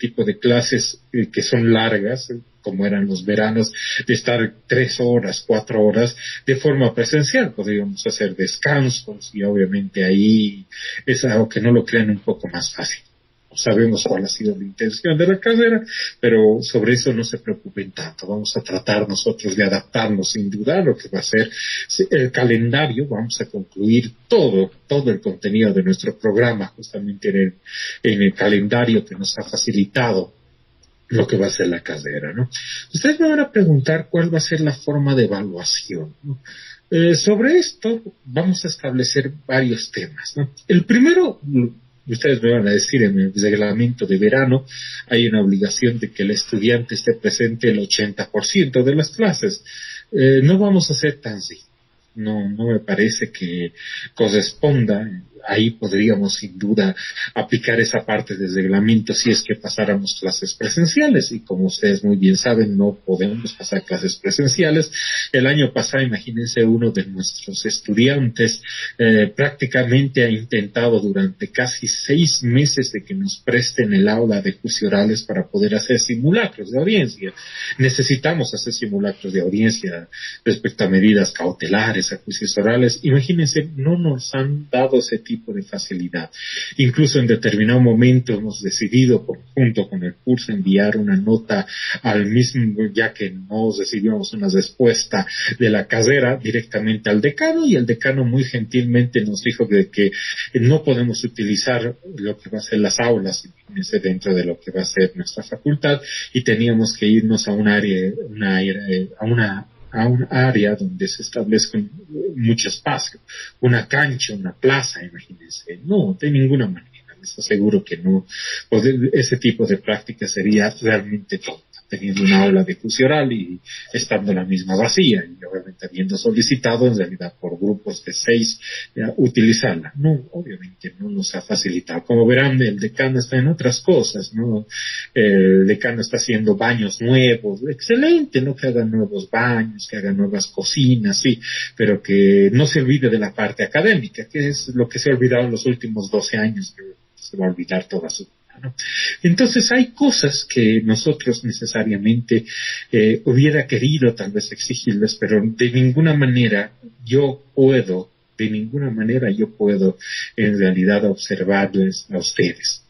tipo de clases que son largas, como eran los veranos, de estar 3 horas, 4 horas de forma presencial. Podríamos hacer descansos y obviamente ahí es algo que no lo crean un poco más fácil. No sabemos cuál ha sido la intención de la carrera, pero sobre eso no se preocupen tanto. Vamos a tratar nosotros de adaptarnos sin duda a lo que va a ser el calendario. Vamos a concluir todo el contenido de nuestro programa justamente en el calendario que nos ha facilitado lo que va a ser la carrera, ¿no? Ustedes me van a preguntar cuál va a ser la forma de evaluación, ¿no? Sobre esto vamos a establecer varios temas, ¿no? El primero, ustedes me van a decir, en el reglamento de verano hay una obligación de que el estudiante esté presente el 80% de las clases. No vamos a hacer tan así. No me parece que corresponda. Ahí podríamos sin duda aplicar esa parte del reglamento si es que pasáramos clases presenciales, y como ustedes muy bien saben, no podemos pasar clases presenciales. El año pasado, imagínense, uno de nuestros estudiantes prácticamente ha intentado durante casi 6 meses de que nos presten el aula de juicios orales para poder hacer simulacros de audiencia. Necesitamos hacer simulacros de audiencia respecto a medidas cautelares, a juicios orales. Imagínense, no nos han dado ese tipo de facilidad. Incluso en determinado momento hemos decidido, junto con el curso, enviar una nota al mismo, ya que no recibíamos una respuesta de la carrera, directamente al decano, y el decano muy gentilmente nos dijo que no podemos utilizar lo que va a ser las aulas dentro de lo que va a ser nuestra facultad, y teníamos que irnos a un área donde se establezca mucho espacio, una cancha, una plaza, imagínense. No, de ninguna manera. Les aseguro que no. Ese tipo de práctica sería realmente tonta, teniendo una aula de juicio oral y estando la misma vacía, y obviamente habiendo solicitado en realidad por grupos de 6 utilizarla. No, obviamente no nos ha facilitado. Como verán, el decano está en otras cosas, ¿no? El decano está haciendo baños nuevos, excelente, ¿no? Que hagan nuevos baños, que hagan nuevas cocinas, sí, pero que no se olvide de la parte académica, que es lo que se ha olvidado en los últimos 12 años, que se va a olvidar toda su vida, ¿no? Entonces hay cosas que nosotros necesariamente hubiera querido tal vez exigirles, pero de ninguna manera yo puedo en realidad observarles a ustedes.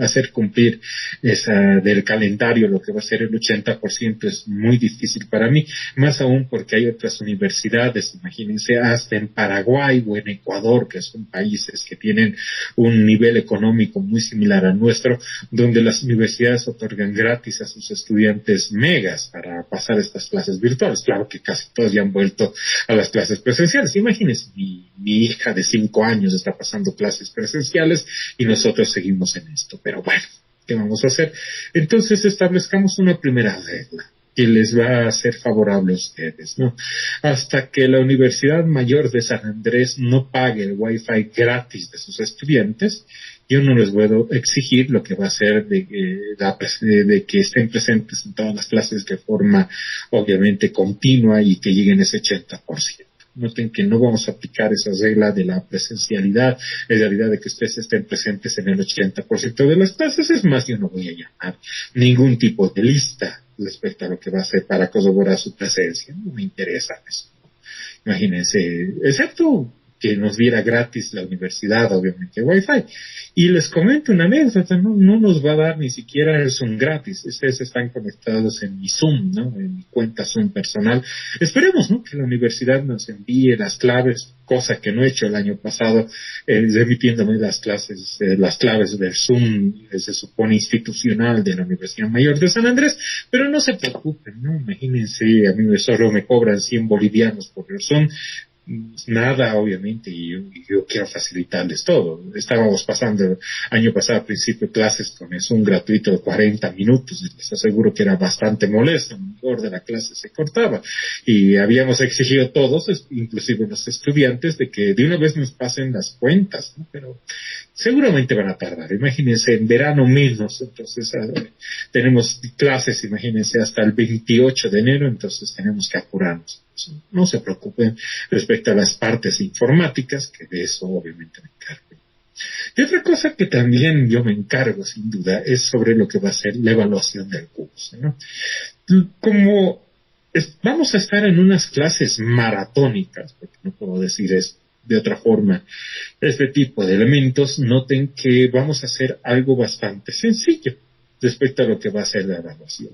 Hacer cumplir del calendario lo que va a ser el 80% es muy difícil para mí, más aún porque hay otras universidades, imagínense, hasta en Paraguay o en Ecuador, que son países que tienen un nivel económico muy similar al nuestro, donde las universidades otorgan gratis a sus estudiantes megas para pasar estas clases virtuales. Claro que casi todos ya han vuelto a las clases presenciales. Imagínense, mi hija de 5 años está pasando clases presenciales y nosotros seguimos en eso. Pero bueno, ¿qué vamos a hacer? Entonces establezcamos una primera regla que les va a ser favorable a ustedes, ¿no? Hasta que la Universidad Mayor de San Andrés no pague el Wi-Fi gratis de sus estudiantes, yo no les puedo exigir lo que va a ser de que estén presentes en todas las clases de forma obviamente continua y que lleguen ese 80%. Noten que no vamos a aplicar esa regla de la presencialidad, en realidad de que ustedes estén presentes en el 80% de las clases. Es más, yo no voy a llamar ningún tipo de lista respecto a lo que va a hacer para corroborar su presencia. No me interesa eso. Imagínense, excepto que nos diera gratis la universidad, obviamente, Wi-Fi. Y les comento una anécdota, no nos va a dar ni siquiera el Zoom gratis. Ustedes están conectados en mi Zoom, ¿no? En mi cuenta Zoom personal. Esperemos, ¿no? Que la universidad nos envíe las claves, cosa que no he hecho el año pasado, remitiéndome las claves del Zoom, se supone institucional, de la Universidad Mayor de San Andrés. Pero no se preocupen, ¿no? Imagínense, a mí solo me cobran 100 bolivianos por el Zoom. Nada, obviamente, y yo quiero facilitarles todo. Estábamos pasando año pasado a principio clases con un gratuito de 40 minutos, y les aseguro que era bastante molesto. El mejor de la clase se cortaba, y habíamos exigido todos, inclusive los estudiantes, de que de una vez nos pasen las cuentas, ¿no? Pero seguramente van a tardar. Imagínense, en verano menos, entonces tenemos clases, imagínense, hasta el 28 de enero, entonces tenemos que apurarnos. No se preocupen respecto a las partes informáticas, que de eso obviamente me encargo Y otra cosa que también yo me encargo, sin duda, es sobre lo que va a ser la evaluación del curso, ¿no? Como vamos a estar en unas clases maratónicas, porque no puedo decir es de otra forma, este tipo de elementos, noten que vamos a hacer algo bastante sencillo respecto a lo que va a ser la evaluación.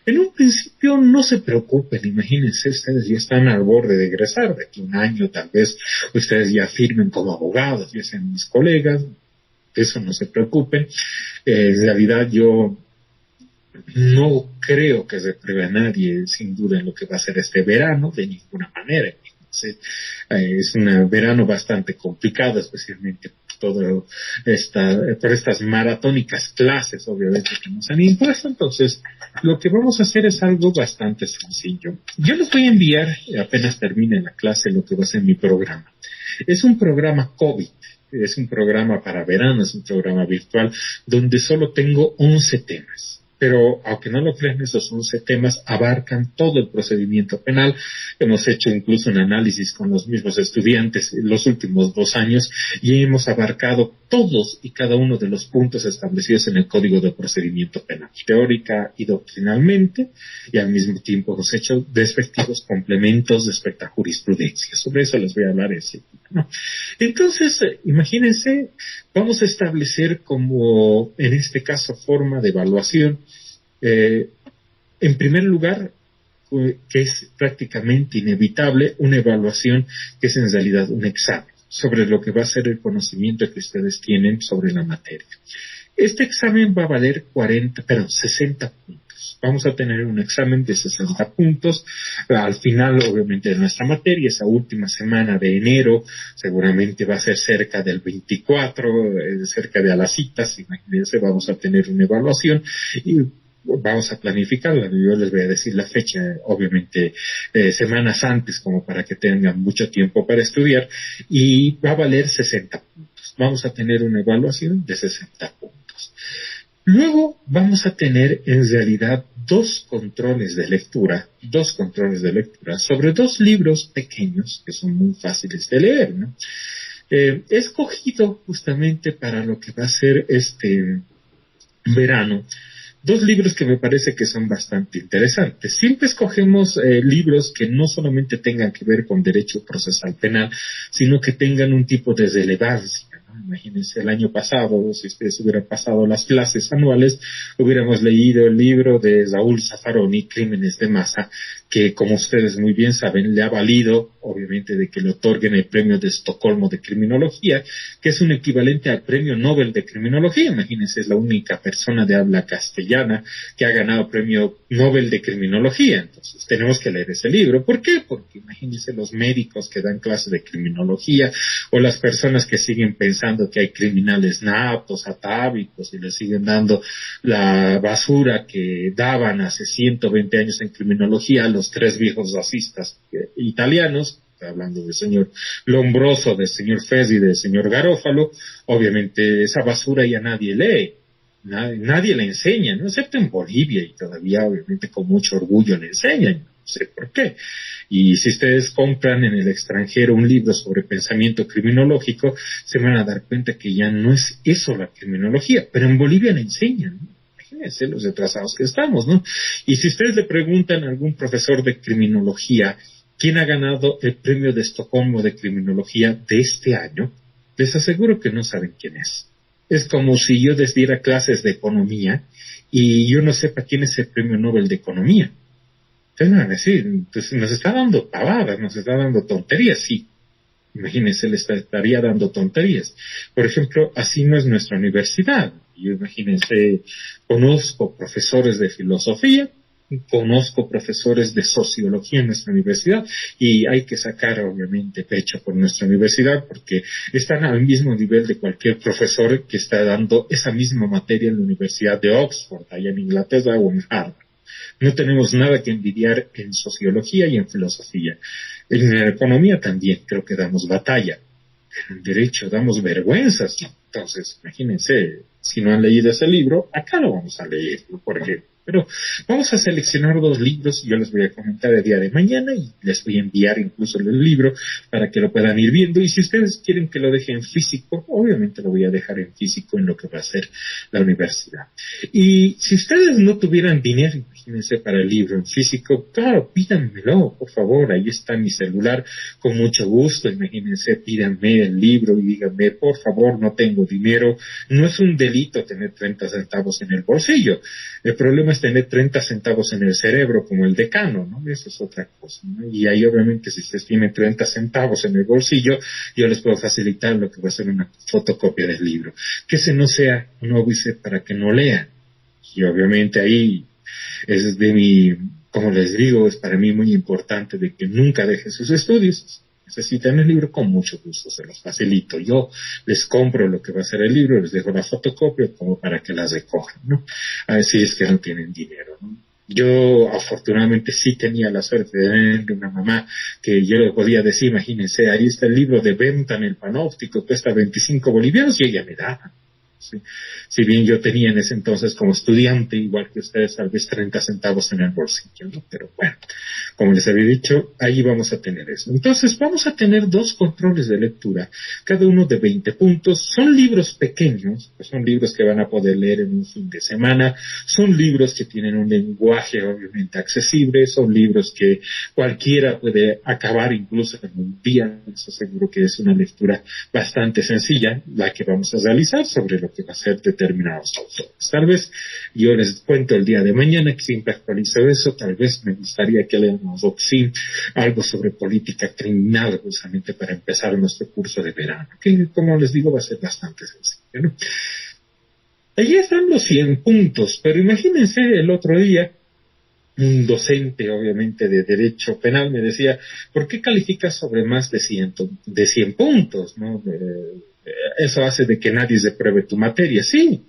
En un principio no se preocupen, imagínense, ustedes ya están al borde de egresar, de aquí a un año tal vez ustedes ya firmen como abogados, ya sean mis colegas, eso no se preocupen. En realidad yo no creo que se pruebe a nadie, sin duda, en lo que va a ser este verano, de ninguna manera. Es un verano bastante complicado, especialmente por estas maratónicas clases, obviamente, que nos han impuesto. Entonces, lo que vamos a hacer es algo bastante sencillo. Yo les voy a enviar, apenas termine la clase, lo que va a ser mi programa. Es un programa COVID. Es un programa para verano, es un programa virtual, donde solo tengo 11 temas. Pero, aunque no lo crean, esos 11 temas abarcan todo el procedimiento penal. Hemos hecho incluso un análisis con los mismos estudiantes en los últimos 2 años y hemos abarcado todos y cada uno de los puntos establecidos en el Código de Procedimiento Penal, teórica y doctrinalmente, y al mismo tiempo hemos hecho respectivos complementos respecto a jurisprudencia. Sobre eso les voy a hablar ¿no? Entonces, imagínense, vamos a establecer como, en este caso, forma de evaluación. En primer lugar, que es prácticamente inevitable, una evaluación que es en realidad un examen sobre lo que va a ser el conocimiento que ustedes tienen sobre la materia. Este examen va a valer 60 puntos. Vamos a tener un examen de 60 puntos al final, obviamente, de nuestra materia. Esa última semana de enero seguramente va a ser cerca del 24, cerca de a las citas. Imagínense, vamos a tener una evaluación y vamos a planificarla. Yo les voy a decir la fecha, obviamente, semanas antes, como para que tengan mucho tiempo para estudiar, y va a valer 60 puntos. Vamos a tener una evaluación de 60 puntos. Luego vamos a tener en realidad dos controles de lectura sobre 2 libros pequeños que son muy fáciles de leer, ¿no? He escogido justamente para lo que va a ser este verano 2 libros que me parece que son bastante interesantes. Siempre escogemos libros que no solamente tengan que ver con derecho procesal penal, sino que tengan un tipo de relevancia. Imagínense, el año pasado, si ustedes hubieran pasado las clases anuales, hubiéramos leído el libro de Raúl Zaffaroni, Crímenes de Masa, que, como ustedes muy bien saben, le ha valido, obviamente, de que le otorguen el premio de Estocolmo de Criminología, que es un equivalente al premio Nobel de Criminología. Imagínense, es la única persona de habla castellana que ha ganado premio Nobel de Criminología. Entonces, tenemos que leer ese libro. ¿Por qué? Porque imagínense los médicos que dan clases de criminología o las personas que siguen pensando que hay criminales natos, atávicos, y les siguen dando la basura que daban hace 120 años en criminología a los 3 viejos racistas italianos, hablando del señor Lombroso, del señor Fez y del señor Garófalo. Obviamente esa basura ya nadie lee, nadie le enseña, ¿no? Excepto en Bolivia, y todavía obviamente con mucho orgullo le enseñan. No sé por qué. Y si ustedes compran en el extranjero un libro sobre pensamiento criminológico, se van a dar cuenta que ya no es eso la criminología, pero en Bolivia le enseñan, ¿no? Imagínense los retrasados que estamos, ¿no? Y si ustedes le preguntan a algún profesor de criminología quién ha ganado el premio de Estocolmo de Criminología de este año, les aseguro que no saben quién es. Es como si yo les diera clases de economía y yo no sepa quién es el premio Nobel de Economía. Ustedes me van a decir, pues nos está dando pavadas, nos está dando tonterías. Sí, imagínense, le estaría dando tonterías. Por ejemplo, así no es nuestra universidad. Yo, imagínense, conozco profesores de filosofía, conozco profesores de sociología en nuestra universidad, y hay que sacar obviamente pecho por nuestra universidad porque están al mismo nivel de cualquier profesor que está dando esa misma materia en la Universidad de Oxford, allá en Inglaterra, o en Harvard. No tenemos nada que envidiar en sociología y en filosofía. En economía también creo que damos batalla. En derecho damos vergüenzas. Entonces, imagínense, si no han leído ese libro, acá lo vamos a leer, por ejemplo. Pero vamos a seleccionar 2 libros, yo les voy a comentar el día de mañana y les voy a enviar incluso el libro para que lo puedan ir viendo. Y si ustedes quieren que lo deje en físico, obviamente lo voy a dejar en físico en lo que va a ser la universidad. Y si ustedes no tuvieran dinero, imagínense, para el libro en físico, claro, pídanmelo, por favor, ahí está mi celular, con mucho gusto, imagínense, pídanme el libro y díganme, por favor, no tengo dinero. No es un delito tener 30 centavos en el bolsillo. El problema es tener 30 centavos en el cerebro como el decano, ¿no? Eso es otra cosa, ¿no? Y ahí obviamente si ustedes tienen 30 centavos en el bolsillo, yo les puedo facilitar lo que va a ser una fotocopia del libro. Que ese no sea un óbice para que no lean. Y obviamente ahí es como les digo, es para mí muy importante de que nunca dejen sus estudios. Necesitan el libro, con mucho gusto se los facilito. Yo les compro lo que va a ser el libro, les dejo la fotocopia como para que las recojan, ¿no? A ver si es que no tienen dinero, ¿no? Yo afortunadamente sí tenía la suerte de tener una mamá que yo le podía decir, imagínense, ahí está el libro de venta en el panóptico, cuesta 25 bolivianos y ella me daba. ¿Sí? Si bien yo tenía en ese entonces como estudiante, igual que ustedes, tal vez 30 centavos en el bolsillo, ¿no? Pero bueno, como les había dicho, ahí vamos a tener eso. Entonces vamos a tener 2 controles de lectura, cada uno de 20 puntos. Son libros pequeños, pues son libros que van a poder leer en un fin de semana, son libros que tienen un lenguaje obviamente accesible, son libros que cualquiera puede acabar incluso en un día. Eso seguro que es una lectura bastante sencilla, la que vamos a realizar sobre lo que va a ser determinados autores. Tal vez yo les cuento el día de mañana, que siempre actualizo eso. Tal vez me gustaría que leamos algo sobre política criminal, justamente para empezar nuestro curso de verano, que como les digo va a ser bastante sencillo, ¿no? Allí están los 100 puntos, pero imagínense el otro día un docente, obviamente, de Derecho Penal me decía, ¿por qué calificas sobre más de 100 puntos, ¿no? Eso hace de que nadie repruebe tu materia. Sí,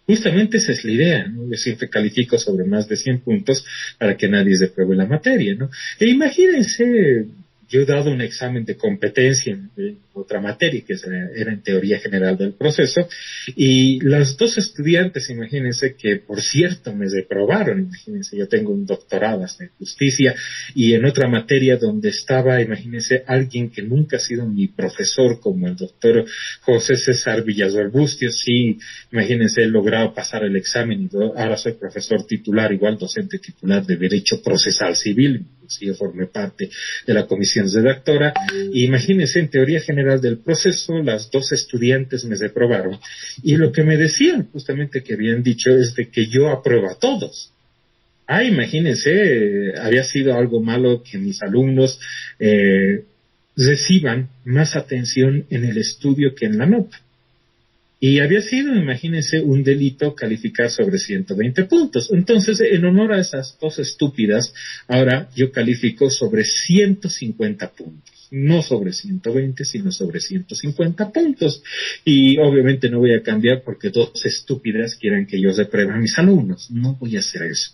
justamente esa es la idea, ¿no? Yo siempre califico sobre más de 100 puntos para que nadie repruebe la materia, ¿no? E imagínense, yo he dado un examen de competencia en otra materia, que era en teoría general del proceso, y las 2 estudiantes, imagínense que, por cierto, me reprobaron. Imagínense, yo tengo un doctorado hasta en justicia, y en otra materia donde estaba, imagínense, alguien que nunca ha sido mi profesor, como el doctor José César Villasol Bustios. Sí, imagínense, he logrado pasar el examen, y ahora soy profesor titular, igual docente titular de Derecho Procesal Civil. Sí, yo formé parte de la comisión redactora, y imagínense, en teoría general del proceso, las 2 estudiantes me reprobaron, y lo que me decían justamente que habían dicho es de que yo apruebo a todos. Imagínense, había sido algo malo que mis alumnos reciban más atención en el estudio que en la nota. Y había sido, imagínense, un delito calificar sobre 120 puntos. Entonces, en honor a esas 2 estúpidas, ahora yo califico sobre 150 puntos. No sobre 120, sino sobre 150 puntos. Y obviamente no voy a cambiar porque 2 estúpidas quieran que yo repruebe a mis alumnos. No voy a hacer eso.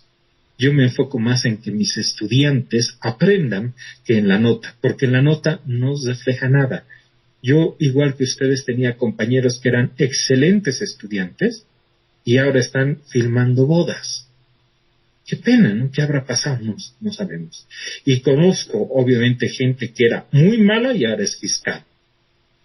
Yo me enfoco más en que mis estudiantes aprendan que en la nota, porque en la nota no refleja nada. Yo, igual que ustedes, tenía compañeros que eran excelentes estudiantes y ahora están filmando bodas. Qué pena, ¿no? ¿Qué habrá pasado? No sabemos. Y conozco, obviamente, gente que era muy mala y ahora es fiscal.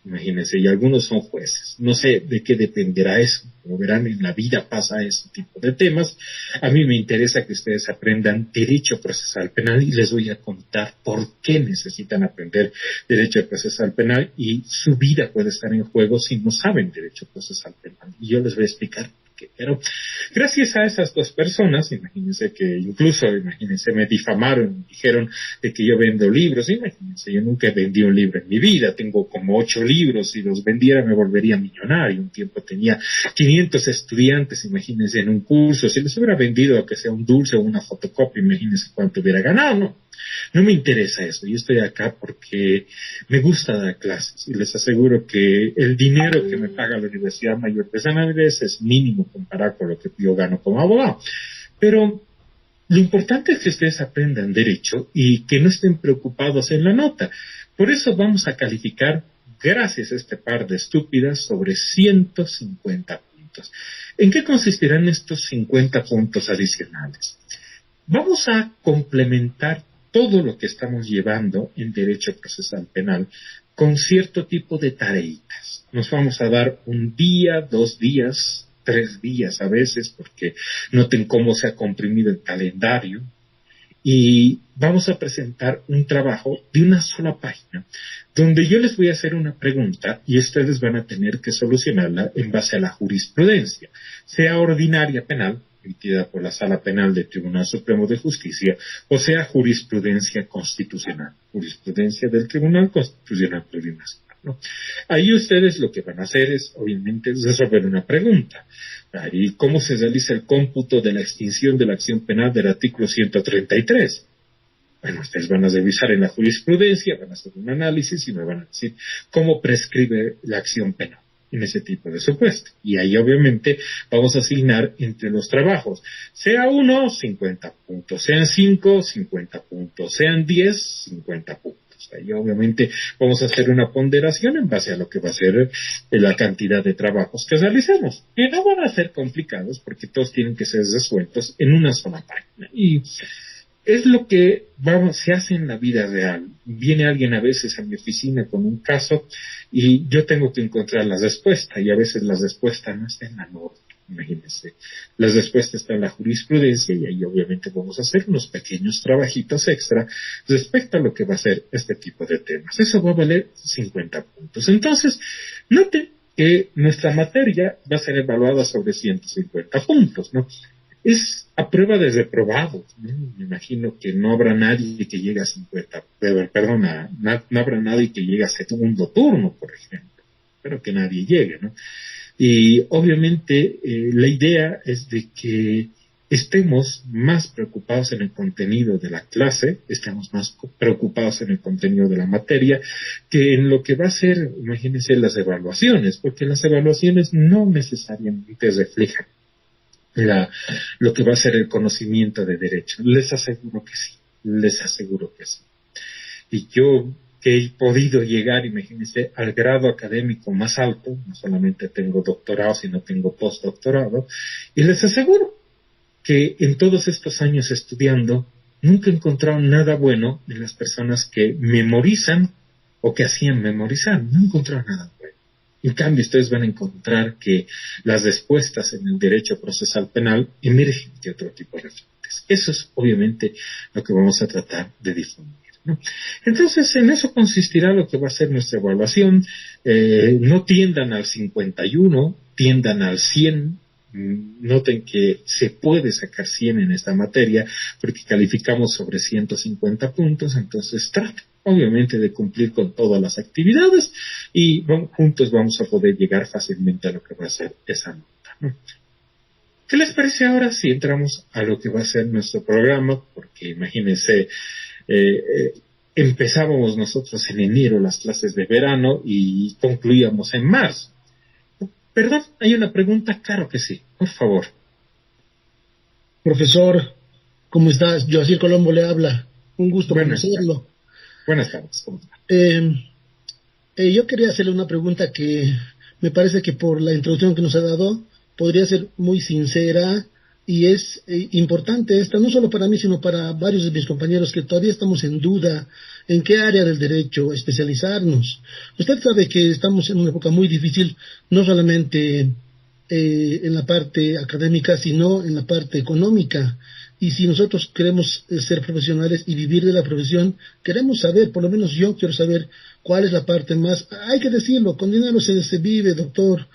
Imagínense, y algunos son jueces. No sé de qué dependerá eso. Como verán, en la vida pasa ese tipo de temas. A mí me interesa que ustedes aprendan Derecho Procesal Penal y les voy a contar por qué necesitan aprender Derecho Procesal Penal, y su vida puede estar en juego si no saben Derecho Procesal Penal. Y yo les voy a explicar por qué. Pero gracias a esas 2 personas, imagínense que incluso, me difamaron, dijeron de que yo vendo libros. Imagínense, yo nunca vendí un libro en mi vida, tengo como 8 libros, si los vendiera me volvería millonario. Un tiempo tenía 500 estudiantes, imagínense, en un curso. Si les hubiera vendido, aunque sea un dulce o una fotocopia, imagínense cuánto hubiera ganado. No me interesa eso. Yo estoy acá porque me gusta dar clases, y les aseguro que el dinero que me paga la Universidad Mayor de San Andrés es mínimo comparado con lo que yo gano como abogado. Pero lo importante es que ustedes aprendan derecho y que no estén preocupados en la nota. Por eso vamos a calificar, gracias a este par de estúpidas, sobre 150 puntos. puntos. ¿En qué consistirán estos 50 puntos adicionales? Vamos a complementar todo lo que estamos llevando en derecho procesal penal con cierto tipo de tareitas. Nos vamos a dar un día, 2 días, 3 días a veces, porque noten cómo se ha comprimido el calendario, y vamos a presentar un trabajo de una sola página, donde yo les voy a hacer una pregunta y ustedes van a tener que solucionarla en base a la jurisprudencia, sea ordinaria penal, emitida por la Sala Penal del Tribunal Supremo de Justicia, o sea jurisprudencia constitucional, jurisprudencia del Tribunal Constitucional Plurinacional, ¿no? Ahí ustedes lo que van a hacer es, obviamente, resolver una pregunta. Ahí, ¿cómo se realiza el cómputo de la extinción de la acción penal del artículo 133? Bueno, ustedes van a revisar en la jurisprudencia, van a hacer un análisis y me van a decir cómo prescribe la acción penal en ese tipo de supuesto. Y ahí obviamente vamos a asignar entre los trabajos, sea 1, 50 puntos, sean 5, 50 puntos, sean 10, 50 puntos. Ahí obviamente vamos a hacer una ponderación en base a lo que va a ser la cantidad de trabajos que realicemos. Y no van a ser complicados porque todos tienen que ser resueltos en una sola página. Y es lo que se hace en la vida real. Viene alguien a veces a mi oficina con un caso y yo tengo que encontrar la respuesta, y a veces la respuesta no está en la norma. Imagínense, la respuesta está en la jurisprudencia, y ahí obviamente vamos a hacer unos pequeños trabajitos extra respecto a lo que va a ser este tipo de temas. Eso va a valer 50 puntos. Entonces, noten que nuestra materia va a ser evaluada sobre 150 puntos, ¿no? Es a prueba de reprobados, ¿no? Me imagino que no habrá nadie que llegue a 50, perdona, no habrá nadie que llegue a segundo turno, por ejemplo. Espero que nadie llegue, ¿no? Y obviamente la idea es de que estemos más preocupados en el contenido de la clase, estemos más preocupados en el contenido de la materia, que en lo que va a ser, imagínense, las evaluaciones, porque las evaluaciones no necesariamente reflejan lo que va a ser el conocimiento de derecho. Les aseguro que sí, les aseguro que sí. Y yo que he podido llegar, imagínense, al grado académico más alto, no solamente tengo doctorado, sino tengo postdoctorado, y les aseguro que en todos estos años estudiando, nunca he encontrado nada bueno en las personas que memorizan o que hacían memorizar, no he encontrado nada bueno. En cambio, ustedes van a encontrar que las respuestas en el derecho procesal penal emergen de otro tipo de fuentes. Eso es obviamente lo que vamos a tratar de difundir, ¿no? Entonces, en eso consistirá lo que va a ser nuestra evaluación. No tiendan al 51, tiendan al 100. Noten que se puede sacar 100 en esta materia porque calificamos sobre 150 puntos, entonces traten obviamente de cumplir con todas las actividades y juntos vamos a poder llegar fácilmente a lo que va a ser esa nota, ¿no? ¿Qué les parece ahora si entramos a lo que va a ser nuestro programa? Porque imagínense, empezábamos nosotros en enero las clases de verano y concluíamos en marzo. ¿Perdón? ¿Hay una pregunta? Claro que sí, por favor. Profesor, ¿cómo estás? Joacir Colombo le habla. Un gusto conocerlo. Buenas tardes. Yo quería hacerle una pregunta que me parece que por la introducción que nos ha dado podría ser muy sincera y es importante esta, no solo para mí, sino para varios de mis compañeros que todavía estamos en duda en qué área del derecho especializarnos. Usted sabe que estamos en una época muy difícil, no solamente en la parte académica, sino en la parte económica. Y si nosotros queremos ser profesionales y vivir de la profesión, queremos saber, por lo menos yo quiero saber cuál es la parte más, hay que decirlo, con dinero se vive, doctor,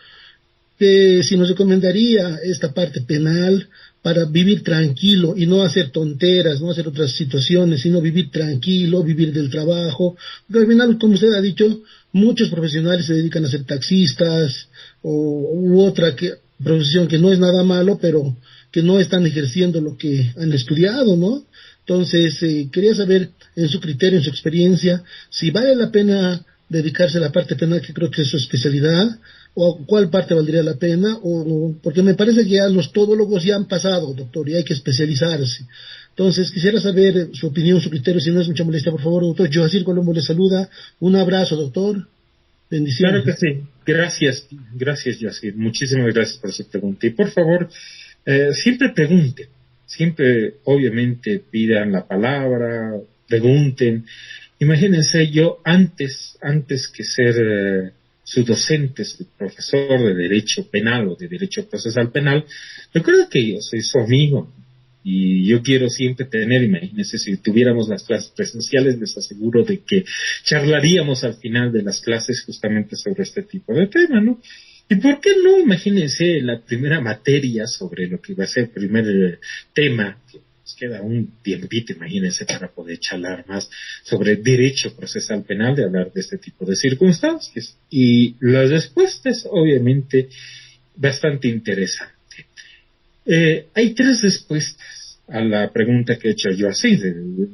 que si nos recomendaría esta parte penal para vivir tranquilo y no hacer tonteras, no hacer otras situaciones, sino vivir tranquilo, vivir del trabajo, porque al final, como usted ha dicho, muchos profesionales se dedican a ser taxistas u otra profesión que no es nada malo, pero que no están ejerciendo lo que han estudiado, ¿no? Entonces, quería saber, en su criterio, en su experiencia, si vale la pena dedicarse a la parte penal, que creo que es su especialidad, o cuál parte valdría la pena, porque me parece que ya los todólogos ya han pasado, doctor, y hay que especializarse. Entonces, quisiera saber su opinión, su criterio, si no es mucha molestia, por favor, doctor. Joacir Colombo le saluda. Un abrazo, doctor. Bendiciones. Claro que sí. Gracias, Yacir. Muchísimas gracias por su pregunta. Y por favor, siempre pregunten, siempre obviamente pidan la palabra, pregunten. Imagínense, yo antes que ser su docente, su profesor de Derecho Penal o de Derecho Procesal Penal, recuerda que yo soy su amigo. Y yo quiero siempre tener, imagínense, si tuviéramos las clases presenciales, les aseguro de que charlaríamos al final de las clases justamente sobre este tipo de tema, ¿no? ¿Y por qué no? Imagínense la primera materia sobre lo que va a ser el primer tema, que nos queda un tiempito, imagínense, para poder charlar más sobre derecho procesal penal, de hablar de este tipo de circunstancias. Y las respuestas, obviamente, bastante interesantes. Hay tres respuestas a la pregunta que he hecho yo así.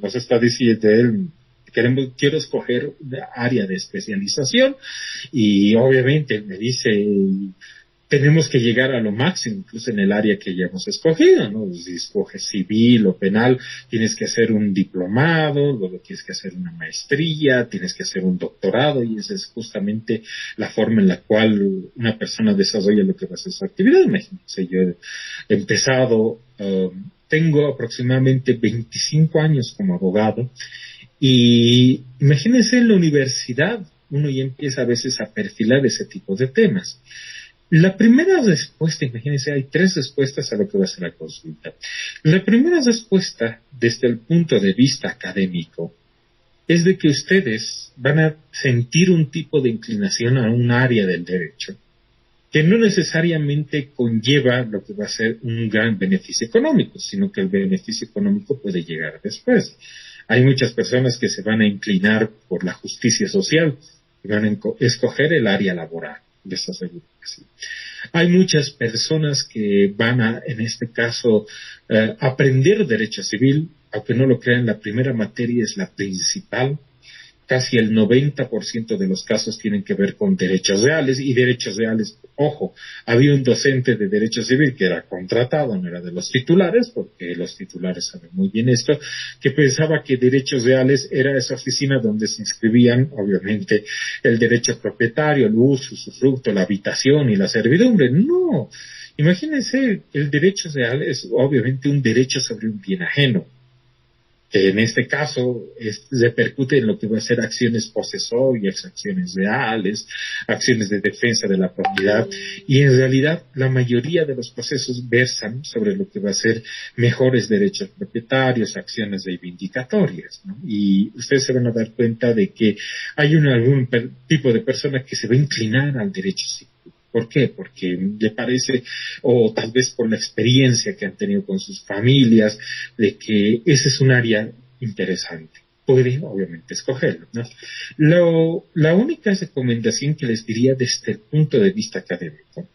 Nos está diciendo él, quiero escoger área de especialización y obviamente me dice, tenemos que llegar a lo máximo, incluso en el área que ya hemos escogido, ¿no? Si escoges civil o penal, tienes que hacer un diplomado, luego tienes que hacer una maestría, tienes que hacer un doctorado, y esa es justamente la forma en la cual una persona desarrolla lo que va a ser su actividad. Imagínense, yo he empezado, tengo aproximadamente 25 años como abogado, y imagínense en la universidad, uno ya empieza a veces a perfilar ese tipo de temas. La primera respuesta, imagínense, hay tres respuestas a lo que va a ser la consulta. La primera respuesta, desde el punto de vista académico, es de que ustedes van a sentir un tipo de inclinación a un área del derecho que no necesariamente conlleva lo que va a ser un gran beneficio económico, sino que el beneficio económico puede llegar después. Hay muchas personas que se van a inclinar por la justicia social y van a escoger el área laboral. Les aseguro que sí. Hay muchas personas que van a, en este caso, aprender derecho civil, aunque no lo crean, la primera materia es la principal. Casi el 90% de los casos tienen que ver con derechos reales, y derechos reales, ojo, había un docente de derecho civil que era contratado, no era de los titulares, porque los titulares saben muy bien esto, que pensaba que derechos reales era esa oficina donde se inscribían, obviamente, el derecho propietario, el uso, usufructo, la habitación y la servidumbre. No, imagínense, el derecho real es obviamente un derecho sobre un bien ajeno. En este caso repercute en lo que va a ser acciones posesorias, acciones reales, acciones de defensa de la propiedad, y en realidad la mayoría de los procesos versan sobre lo que va a ser mejores derechos propietarios, acciones reivindicatorias, ¿no? Y ustedes se van a dar cuenta de que hay algún tipo de persona que se va a inclinar al derecho civil. ¿Por qué? Porque le parece, o tal vez por la experiencia que han tenido con sus familias, de que ese es un área interesante. Pueden, obviamente, escogerlo, ¿no? La única recomendación que les diría desde el punto de vista académico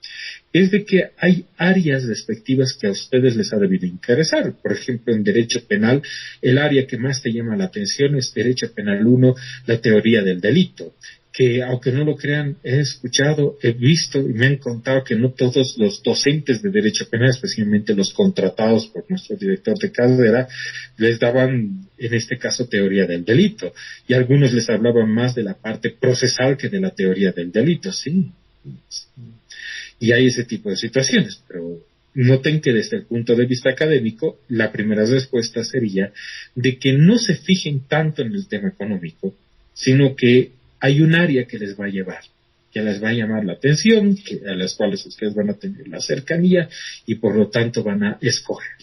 es de que hay áreas respectivas que a ustedes les ha debido interesar. Por ejemplo, en Derecho Penal, el área que más te llama la atención es Derecho Penal 1, la teoría del delito, que aunque no lo crean, he escuchado, he visto y me han contado que no todos los docentes de derecho penal, especialmente los contratados por nuestro director de cátedra, les daban, en este caso, teoría del delito, y algunos les hablaban más de la parte procesal que de la teoría del delito. Sí, y hay ese tipo de situaciones, pero noten que desde el punto de vista académico, la primera respuesta sería de que no se fijen tanto en el tema económico, sino que hay un área que les va a llevar, que les va a llamar la atención, a las cuales ustedes van a tener la cercanía y por lo tanto van a escoger.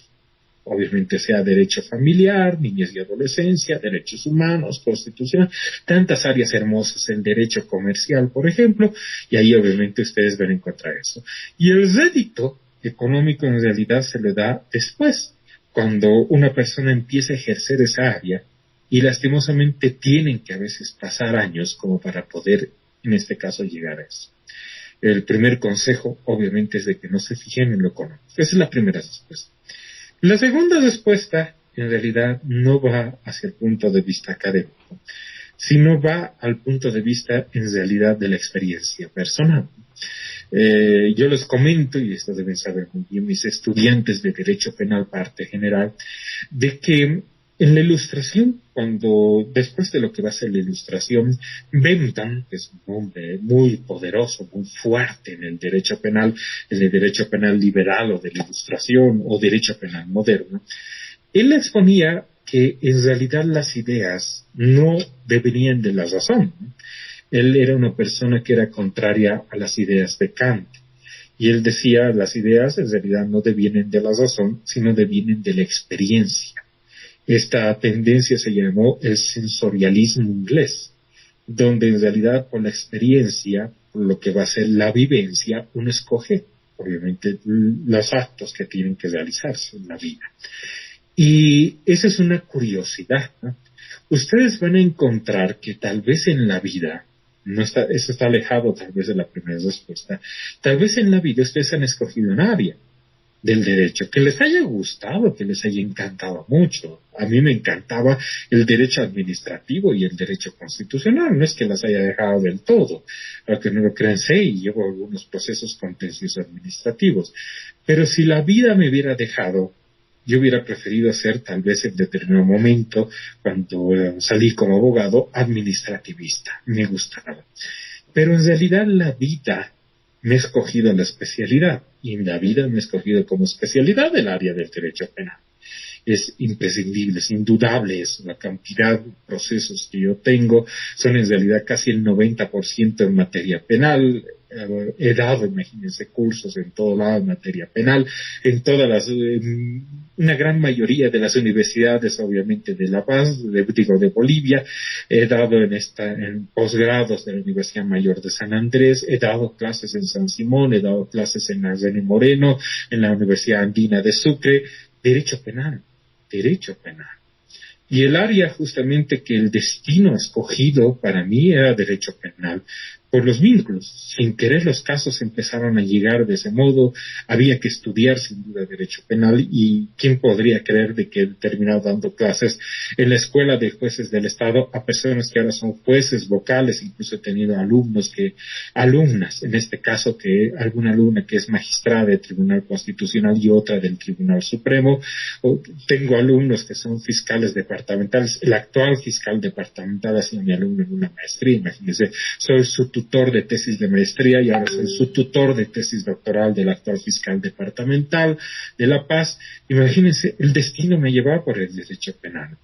Obviamente sea derecho familiar, niñez y adolescencia, derechos humanos, constitucional, tantas áreas hermosas, el derecho comercial, por ejemplo, y ahí obviamente ustedes van a encontrar eso. Y el rédito económico en realidad se le da después, cuando una persona empieza a ejercer esa área. Y lastimosamente tienen que a veces pasar años como para poder, en este caso, llegar a eso. El primer consejo, obviamente, es de que no se fijen en lo económico. Esa es la primera respuesta. La segunda respuesta, en realidad, no va hacia el punto de vista académico, sino va al punto de vista, en realidad, de la experiencia personal. Yo les comento, y esto deben saber muy bien mis estudiantes de Derecho Penal parte general, de que En la ilustración, cuando después de lo que va a ser la ilustración, Bentham, que es un hombre muy poderoso, muy fuerte en el derecho penal liberal o de la ilustración o derecho penal moderno, él exponía que en realidad las ideas no devenían de la razón. Él era una persona que era contraria a las ideas de Kant. Y él decía, las ideas en realidad no devienen de la razón, sino devienen de la experiencia. Esta tendencia se llamó el sensorialismo inglés, donde en realidad por la experiencia, por lo que va a ser la vivencia, uno escoge, obviamente, los actos que tienen que realizarse en la vida. Y esa es una curiosidad, ¿no? Ustedes van a encontrar que tal vez en la vida, eso está alejado tal vez de la primera respuesta, tal vez en la vida ustedes han escogido un área del derecho que les haya gustado, que les haya encantado mucho. A mí me encantaba el derecho administrativo y el derecho constitucional, no es que las haya dejado del todo, aunque no lo crean, sé y llevo algunos procesos contenciosos administrativos, pero si la vida me hubiera dejado, yo hubiera preferido ser tal vez en determinado momento, cuando salí como abogado, administrativista, me gustaba. Pero en realidad la vida me ha escogido la especialidad, y en la vida me ha escogido como especialidad el área del derecho penal. Es imprescindible, es indudable, es la cantidad de procesos que yo tengo, son en realidad casi el 90% en materia penal. He dado, imagínense, cursos en todo lado en materia penal, una gran mayoría de las universidades, obviamente, de La Paz, de Bolivia. He dado en posgrados de la Universidad Mayor de San Andrés, he dado clases en San Simón, he dado clases en René Moreno, en la Universidad Andina de Sucre, derecho penal. Y el área justamente que el destino ha escogido para mí era derecho penal. Por los vínculos, sin querer los casos empezaron a llegar de ese modo, había que estudiar sin duda derecho penal y quién podría creer de que he terminado dando clases en la escuela de jueces del Estado a personas que ahora son jueces vocales, incluso he tenido alumnas, en este caso alguna alumna que es magistrada del Tribunal Constitucional y otra del Tribunal Supremo, tengo alumnos que son fiscales departamentales, el actual fiscal departamental ha sido mi alumno en una maestría, imagínense, soy su tutor de tesis de maestría y ahora soy su tutor de tesis doctoral del actual fiscal departamental de La Paz. Imagínense, el destino me llevaba por el derecho penal.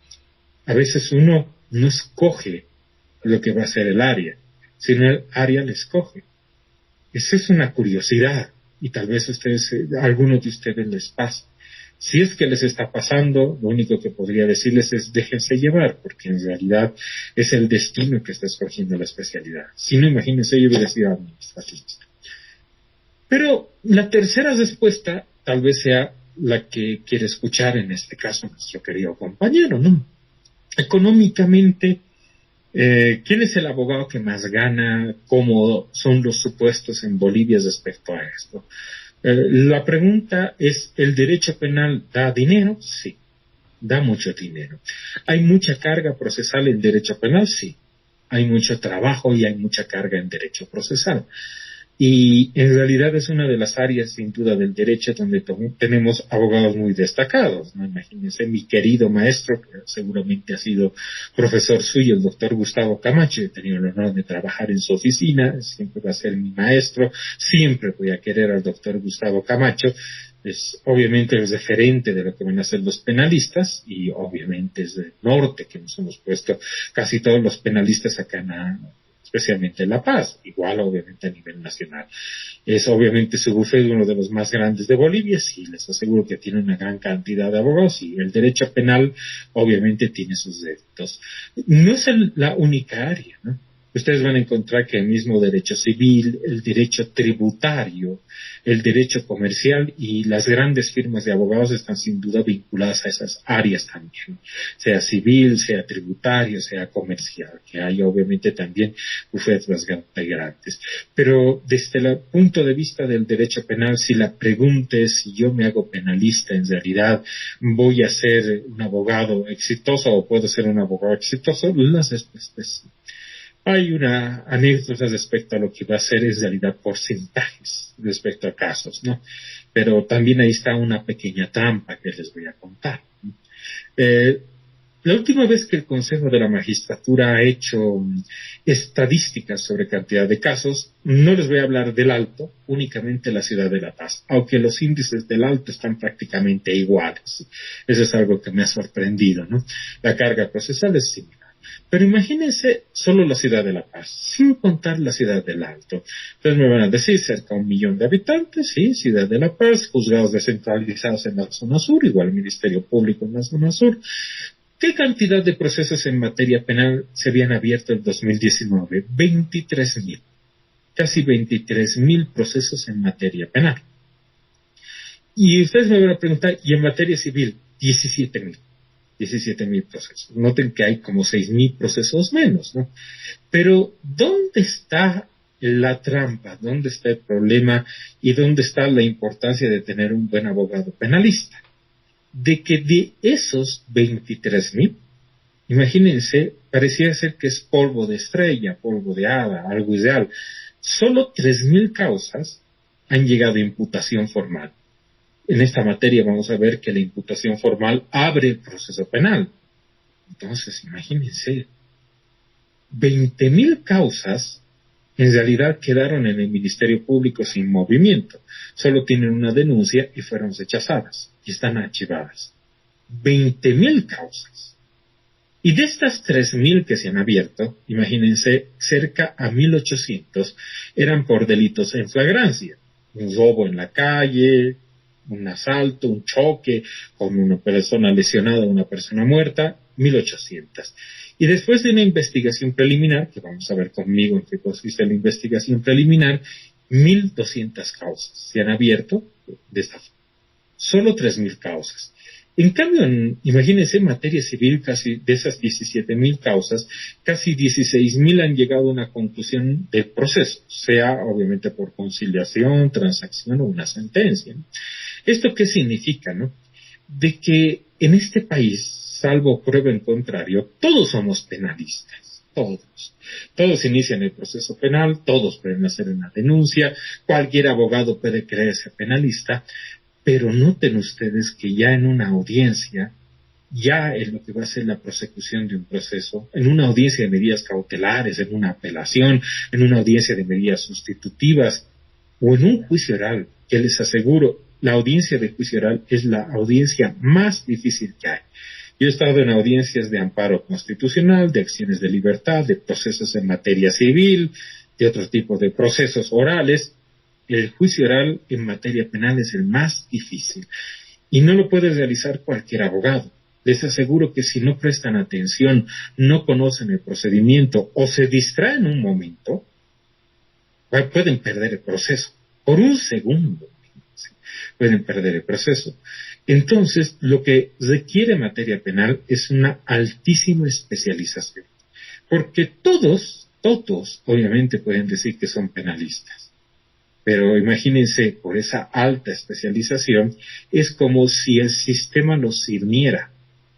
A veces uno no escoge lo que va a ser el área, sino el área le escoge. Esa es una curiosidad y tal vez a algunos de ustedes les pasa. Si es que les está pasando, lo único que podría decirles es déjense llevar, porque en realidad es el destino que está escogiendo la especialidad. Si no, imagínense, yo hubiera sido administrativista. Pero la tercera respuesta tal vez sea la que quiere escuchar en este caso nuestro querido compañero, ¿no? Económicamente, ¿quién es el abogado que más gana? ¿Cómo son los supuestos en Bolivia respecto a esto? La pregunta es, ¿el derecho penal da dinero? Sí, da mucho dinero. ¿Hay mucha carga procesal en derecho penal? Sí. Hay mucho trabajo y hay mucha carga en derecho procesal. Y en realidad es una de las áreas, sin duda, del derecho donde tenemos abogados muy destacados, ¿no? Imagínense mi querido maestro, que seguramente ha sido profesor suyo, el doctor Gustavo Camacho. He tenido el honor de trabajar en su oficina, siempre va a ser mi maestro, siempre voy a querer al doctor Gustavo Camacho. Es obviamente el referente de lo que van a ser los penalistas y obviamente es del norte, que nos hemos puesto casi todos los penalistas acá especialmente en La Paz, igual obviamente a nivel nacional. Es obviamente su bufete uno de los más grandes de Bolivia, sí, les aseguro que tiene una gran cantidad de abogados y el derecho penal obviamente tiene sus réditos. No es la única área, ¿no? Ustedes van a encontrar que el mismo derecho civil, el derecho tributario, el derecho comercial y las grandes firmas de abogados están sin duda vinculadas a esas áreas también, sea civil, sea tributario, sea comercial, que hay obviamente también bufetes bastante grandes. Pero desde el punto de vista del derecho penal, si la pregunta es si yo me hago penalista, en realidad voy a ser un abogado exitoso o puedo ser un abogado exitoso, las respuestas sí. Hay una anécdota respecto a lo que va a ser en realidad porcentajes respecto a casos, ¿no? Pero también ahí está una pequeña trampa que les voy a contar. La última vez que el Consejo de la Magistratura ha hecho estadísticas sobre cantidad de casos, no les voy a hablar del Alto, únicamente la ciudad de La Paz, aunque los índices del Alto están prácticamente iguales. Eso es algo que me ha sorprendido, ¿no? La carga procesal es similar. Pero imagínense solo la ciudad de La Paz, sin contar la ciudad del Alto. Entonces me van a decir cerca de 1 millón de habitantes, sí, ciudad de La Paz, juzgados descentralizados en la zona sur, igual el Ministerio Público en la zona sur. ¿Qué cantidad de procesos en materia penal se habían abierto en 2019? 23.000. Casi 23.000 procesos en materia penal. Y ustedes me van a preguntar, ¿y en materia civil? 17.000. 17.000 procesos. Noten que hay como 6.000 procesos menos, ¿no? Pero, ¿dónde está la trampa? ¿Dónde está el problema? ¿Y dónde está la importancia de tener un buen abogado penalista? De que de esos 23.000, imagínense, parecía ser que es polvo de estrella, polvo de hada, algo ideal. Solo 3.000 causas han llegado a imputación formal. En esta materia vamos a ver que la imputación formal abre el proceso penal. Entonces, imagínense, 20.000 causas en realidad quedaron en el Ministerio Público sin movimiento. Solo tienen una denuncia y fueron rechazadas y están archivadas. 20.000 causas. Y de estas 3.000 que se han abierto, imagínense, cerca a 1.800 eran por delitos en flagrancia. Un robo en la calle, un asalto, un choque con una persona lesionada, una persona muerta, 1.800. Y después de una investigación preliminar, que vamos a ver conmigo en qué consiste la investigación preliminar, 1.200 causas se han abierto de esta forma. Solo 3.000 causas. En cambio, imagínense, en materia civil, casi de esas 17.000 causas, casi 16.000 han llegado a una conclusión del proceso, sea obviamente por conciliación, transacción o una sentencia, ¿no? ¿Esto qué significa, no? De que en este país, salvo prueba en contrario, todos somos penalistas, todos. Todos inician el proceso penal, todos pueden hacer una denuncia, cualquier abogado puede creerse penalista, pero noten ustedes que ya en una audiencia, ya en lo que va a ser la prosecución de un proceso, en una audiencia de medidas cautelares, en una apelación, en una audiencia de medidas sustitutivas, o en un juicio oral, que les aseguro, la audiencia de juicio oral es la audiencia más difícil que hay. Yo he estado en audiencias de amparo constitucional, de acciones de libertad, de procesos en materia civil, de otro tipo de procesos orales. El juicio oral en materia penal es el más difícil y no lo puede realizar cualquier abogado. Les aseguro que si no prestan atención, no conocen el procedimiento o se distraen un momento, pueden perder el proceso. Por un segundo pueden perder el proceso. Entonces, lo que requiere materia penal es una altísima especialización, porque todos, obviamente pueden decir que son penalistas. Pero imagínense, por esa alta especialización, es como si el sistema los sirviera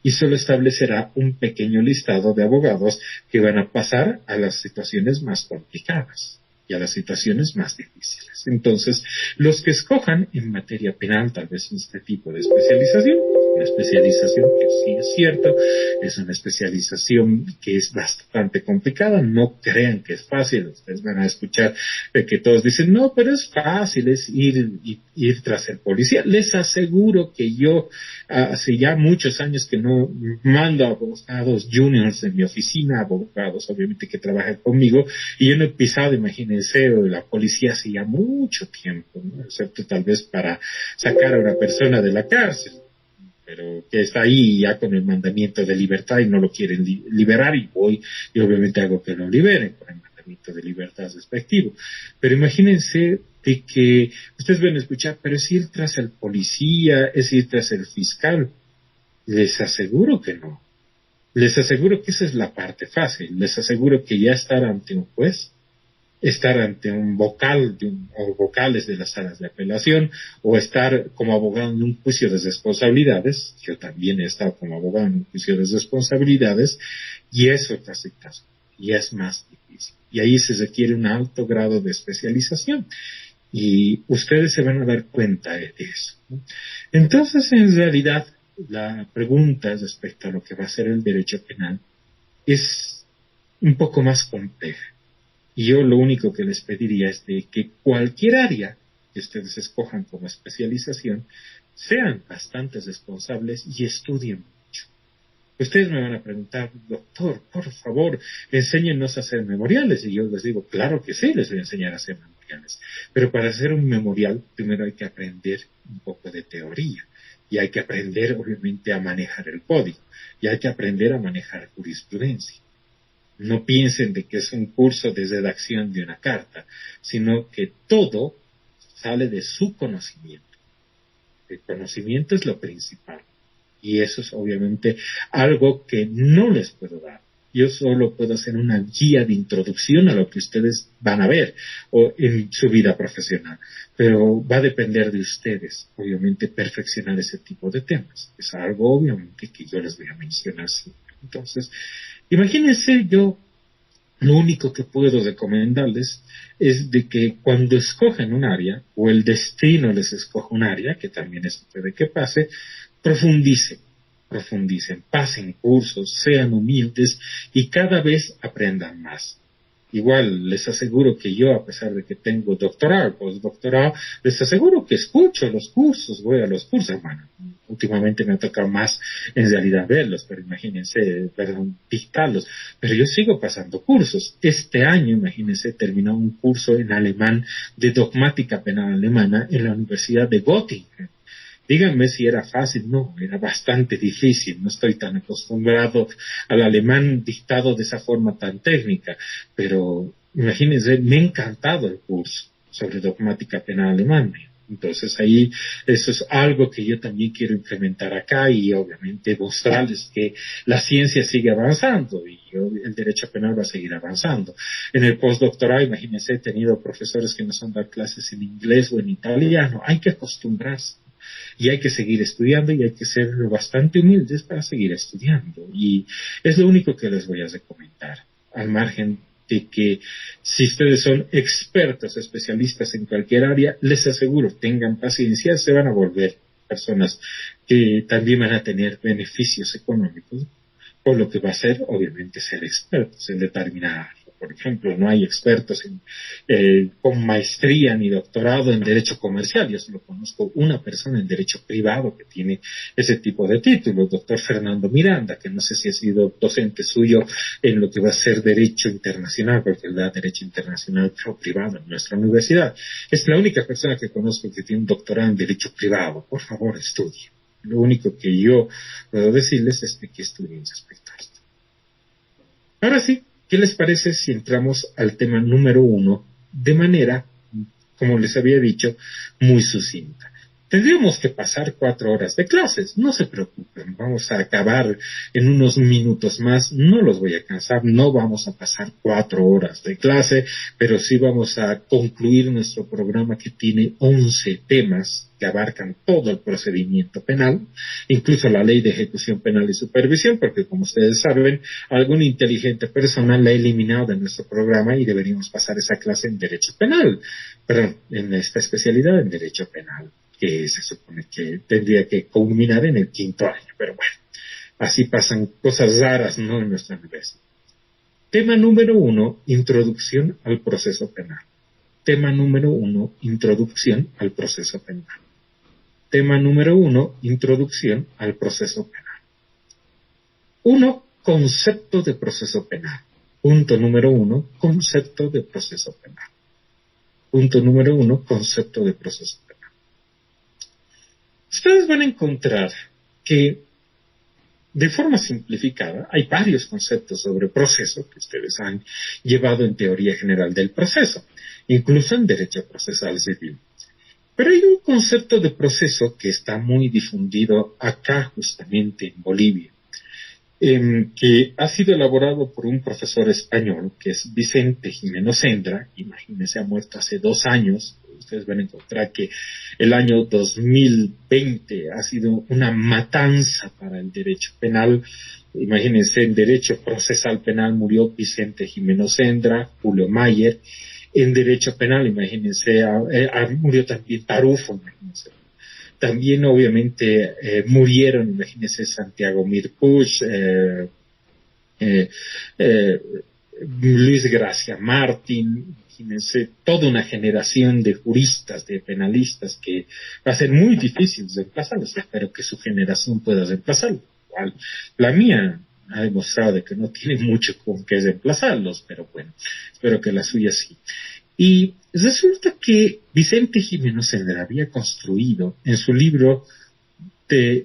y solo establecerá un pequeño listado de abogados que van a pasar a las situaciones más complicadas y a las situaciones más difíciles. Entonces, los que escojan en materia penal tal vez este tipo de especialización, una especialización que sí es cierto, es una especialización que es bastante complicada, no crean que es fácil, ustedes van a escuchar que todos dicen, no, pero es fácil, es ir tras el policía. Les aseguro que yo hace ya muchos años que no mando a abogados juniors en mi oficina, abogados obviamente que trabajan conmigo, y yo no he pisado, imagínense, la policía hace ya mucho tiempo, ¿no? Excepto tal vez para sacar a una persona de la cárcel, pero que está ahí ya con el mandamiento de libertad y no lo quieren liberar, y voy y obviamente hago que lo liberen con el mandamiento de libertad respectivo. Pero imagínense de que ustedes van a escuchar, pero es ir tras el policía, es ir tras el fiscal. Les aseguro que no. Les aseguro que esa es la parte fácil. Les aseguro que ya estar ante un juez, estar ante un vocal o vocales de las salas de apelación, o estar como abogado en un juicio de responsabilidades, yo también he estado como abogado en un juicio de responsabilidades, y es otra situación, y es más difícil. Y ahí se requiere un alto grado de especialización, y ustedes se van a dar cuenta de eso, ¿no? Entonces, en realidad, la pregunta respecto a lo que va a ser el derecho penal es un poco más compleja. Y yo lo único que les pediría es de que cualquier área que ustedes escojan como especialización sean bastante responsables y estudien mucho. Ustedes me van a preguntar, doctor, por favor, enséñenos a hacer memoriales. Y yo les digo, claro que sí, les voy a enseñar a hacer memoriales. Pero para hacer un memorial, primero hay que aprender un poco de teoría. Y hay que aprender, obviamente, a manejar el código. Y hay que aprender a manejar jurisprudencia. No piensen de que es un curso de redacción de una carta, sino que todo sale de su conocimiento. El conocimiento es lo principal. Y eso es obviamente algo que no les puedo dar. Yo solo puedo hacer una guía de introducción a lo que ustedes van a ver o en su vida profesional. Pero va a depender de ustedes, obviamente, perfeccionar ese tipo de temas. Es algo, obviamente, que yo les voy a mencionar siempre. Entonces, imagínense, yo lo único que puedo recomendarles es de que cuando escojan un área, o el destino les escoja un área, que también eso puede que pase, profundicen, pasen cursos, sean humildes y cada vez aprendan más. Igual les aseguro que yo, a pesar de que tengo doctorado, postdoctorado, les aseguro que escucho los cursos, voy a los cursos, bueno, últimamente me ha tocado más en realidad verlos, pero imagínense, dictarlos, pero yo sigo pasando cursos. Este año, imagínense, terminó un curso en alemán de dogmática penal alemana en la Universidad de Göttingen. Díganme si era fácil. No, era bastante difícil. No estoy tan acostumbrado al alemán dictado de esa forma tan técnica. Pero imagínense, me ha encantado el curso sobre dogmática penal alemana. Entonces ahí eso es algo que yo también quiero implementar acá y obviamente mostrarles que la ciencia sigue avanzando y el derecho penal va a seguir avanzando. En el postdoctorado, imagínense, he tenido profesores que nos han dado clases en inglés o en italiano. Hay que acostumbrarse. Y hay que seguir estudiando y hay que ser bastante humildes para seguir estudiando. Y es lo único que les voy a recomendar, al margen de que si ustedes son expertos, especialistas en cualquier área, les aseguro, tengan paciencia, se van a volver personas que también van a tener beneficios económicos, por lo que va a ser, obviamente, ser expertos en determinada área. Por ejemplo, no hay expertos con maestría ni doctorado en derecho comercial. Yo solo conozco una persona en derecho privado que tiene ese tipo de título, el doctor Fernando Miranda, que no sé si ha sido docente suyo en lo que va a ser derecho internacional, porque él da derecho internacional privado en nuestra universidad. Es la única persona que conozco que tiene un doctorado en derecho privado. Por favor, estudien. Lo único que yo puedo decirles es que estudien respecto a esto. Ahora sí, ¿qué les parece si entramos al tema número 1 de manera, como les había dicho, muy sucinta? Tendríamos que pasar 4 horas de clases, no se preocupen, vamos a acabar en unos minutos más, no los voy a cansar, no vamos a pasar 4 horas de clase, pero sí vamos a concluir nuestro programa que tiene 11 temas que abarcan todo el procedimiento penal, incluso la ley de ejecución penal y supervisión, porque como ustedes saben, algún inteligente personal la ha eliminado de nuestro programa y deberíamos pasar esa clase en derecho penal, perdón, en esta especialidad en derecho penal, que se supone que tendría que culminar en el 5º año, pero bueno, así pasan cosas raras, ¿no?, en nuestra universidad. Tema número 1, introducción al proceso penal. Tema número 1, introducción al proceso penal. Tema número 1, introducción al proceso penal. 1, concepto de proceso penal. Punto número 1, concepto de proceso penal. Punto número 1, concepto de proceso penal. Ustedes van a encontrar que, de forma simplificada, hay varios conceptos sobre proceso que ustedes han llevado en teoría general del proceso, incluso en derecho procesal civil. Pero hay un concepto de proceso que está muy difundido acá, justamente en Bolivia, que ha sido elaborado por un profesor español, que es Vicente Gimeno Sendra. Imagínense, ha muerto hace 2 años. Ustedes van a encontrar que el año 2020 ha sido una matanza para el derecho penal. Imagínense, en derecho procesal penal murió Vicente Gimeno Sendra, Julio Mayer. En derecho penal, imagínense, murió también Tarufo, imagínense. también obviamente murieron, imagínense, Santiago Mirpuch, Luis Gracia Martín, imagínense, toda una generación de juristas, de penalistas que va a ser muy difícil reemplazarlos. Espero que su generación pueda reemplazarlos. Igual, la mía ha demostrado de que no tiene mucho con qué reemplazarlos, pero bueno, espero que la suya sí. Y resulta que Vicente Jiménez Sendra había construido en su libro de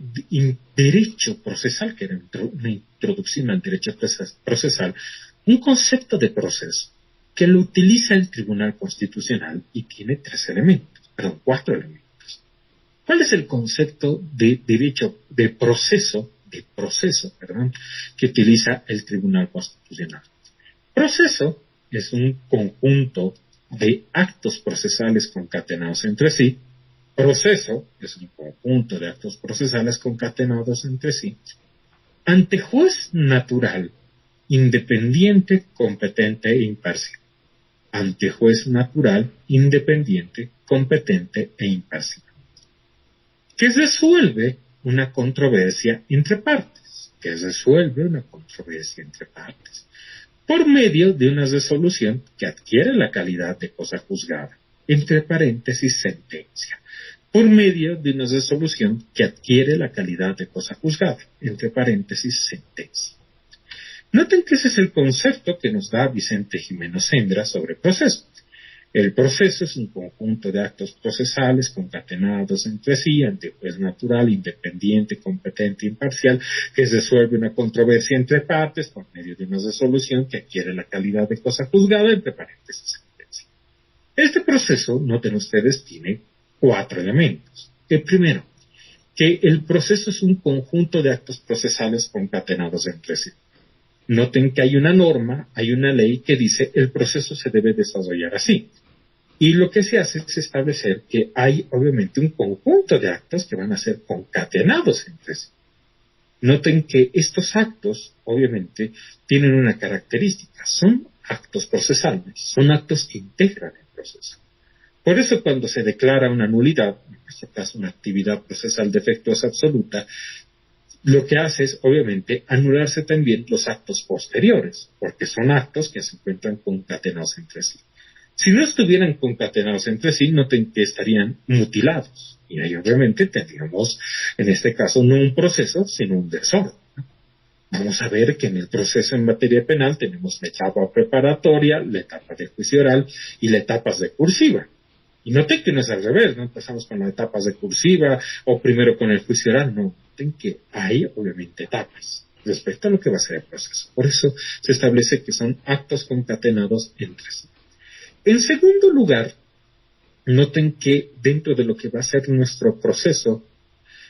Derecho Procesal, que era una introducción al derecho procesal, un concepto de proceso que lo utiliza el Tribunal Constitucional y tiene cuatro elementos. ¿Cuál es el concepto de derecho, de proceso, que utiliza el Tribunal Constitucional? Proceso es un conjunto de actos procesales concatenados entre sí. Proceso es un conjunto de actos procesales concatenados entre sí ante juez natural, independiente, competente e imparcial. Ante juez natural, independiente, competente e imparcial. Que resuelve una controversia entre partes. Por medio de una resolución que adquiere la calidad de cosa juzgada, entre paréntesis, sentencia. Por medio de una resolución que adquiere la calidad de cosa juzgada, entre paréntesis, sentencia. Noten que ese es el concepto que nos da Vicente Jiménez Sendra sobre proceso. El proceso es un conjunto de actos procesales concatenados entre sí ante juez natural, independiente, competente e imparcial, que resuelve una controversia entre partes por medio de una resolución que adquiere la calidad de cosa juzgada, entre paréntesis, sentencia. Este proceso, noten ustedes, tiene 4 elementos. El primero, que el proceso es un conjunto de actos procesales concatenados entre sí. Noten que hay una norma, hay una ley que dice el proceso se debe desarrollar así. Y lo que se hace es establecer que hay obviamente un conjunto de actos que van a ser concatenados entre sí. Noten que estos actos obviamente tienen una característica, son actos procesales, son actos que integran el proceso. Por eso cuando se declara una nulidad, en este caso una actividad procesal defectuosa absoluta, lo que hace es, obviamente, anularse también los actos posteriores, porque son actos que se encuentran concatenados entre sí. Si no estuvieran concatenados entre sí, noten que estarían mutilados. Y ahí, obviamente, tendríamos, en este caso, no un proceso, sino un desorden. Vamos a ver que en el proceso en materia penal tenemos la etapa preparatoria, la etapa de juicio oral y la etapa recursiva. Y noten que no es al revés, no empezamos con las etapas recursiva o primero con el juicio oral, no. Noten que hay obviamente etapas respecto a lo que va a ser el proceso. Por eso se establece que son actos concatenados entre sí. En segundo lugar, noten que dentro de lo que va a ser nuestro proceso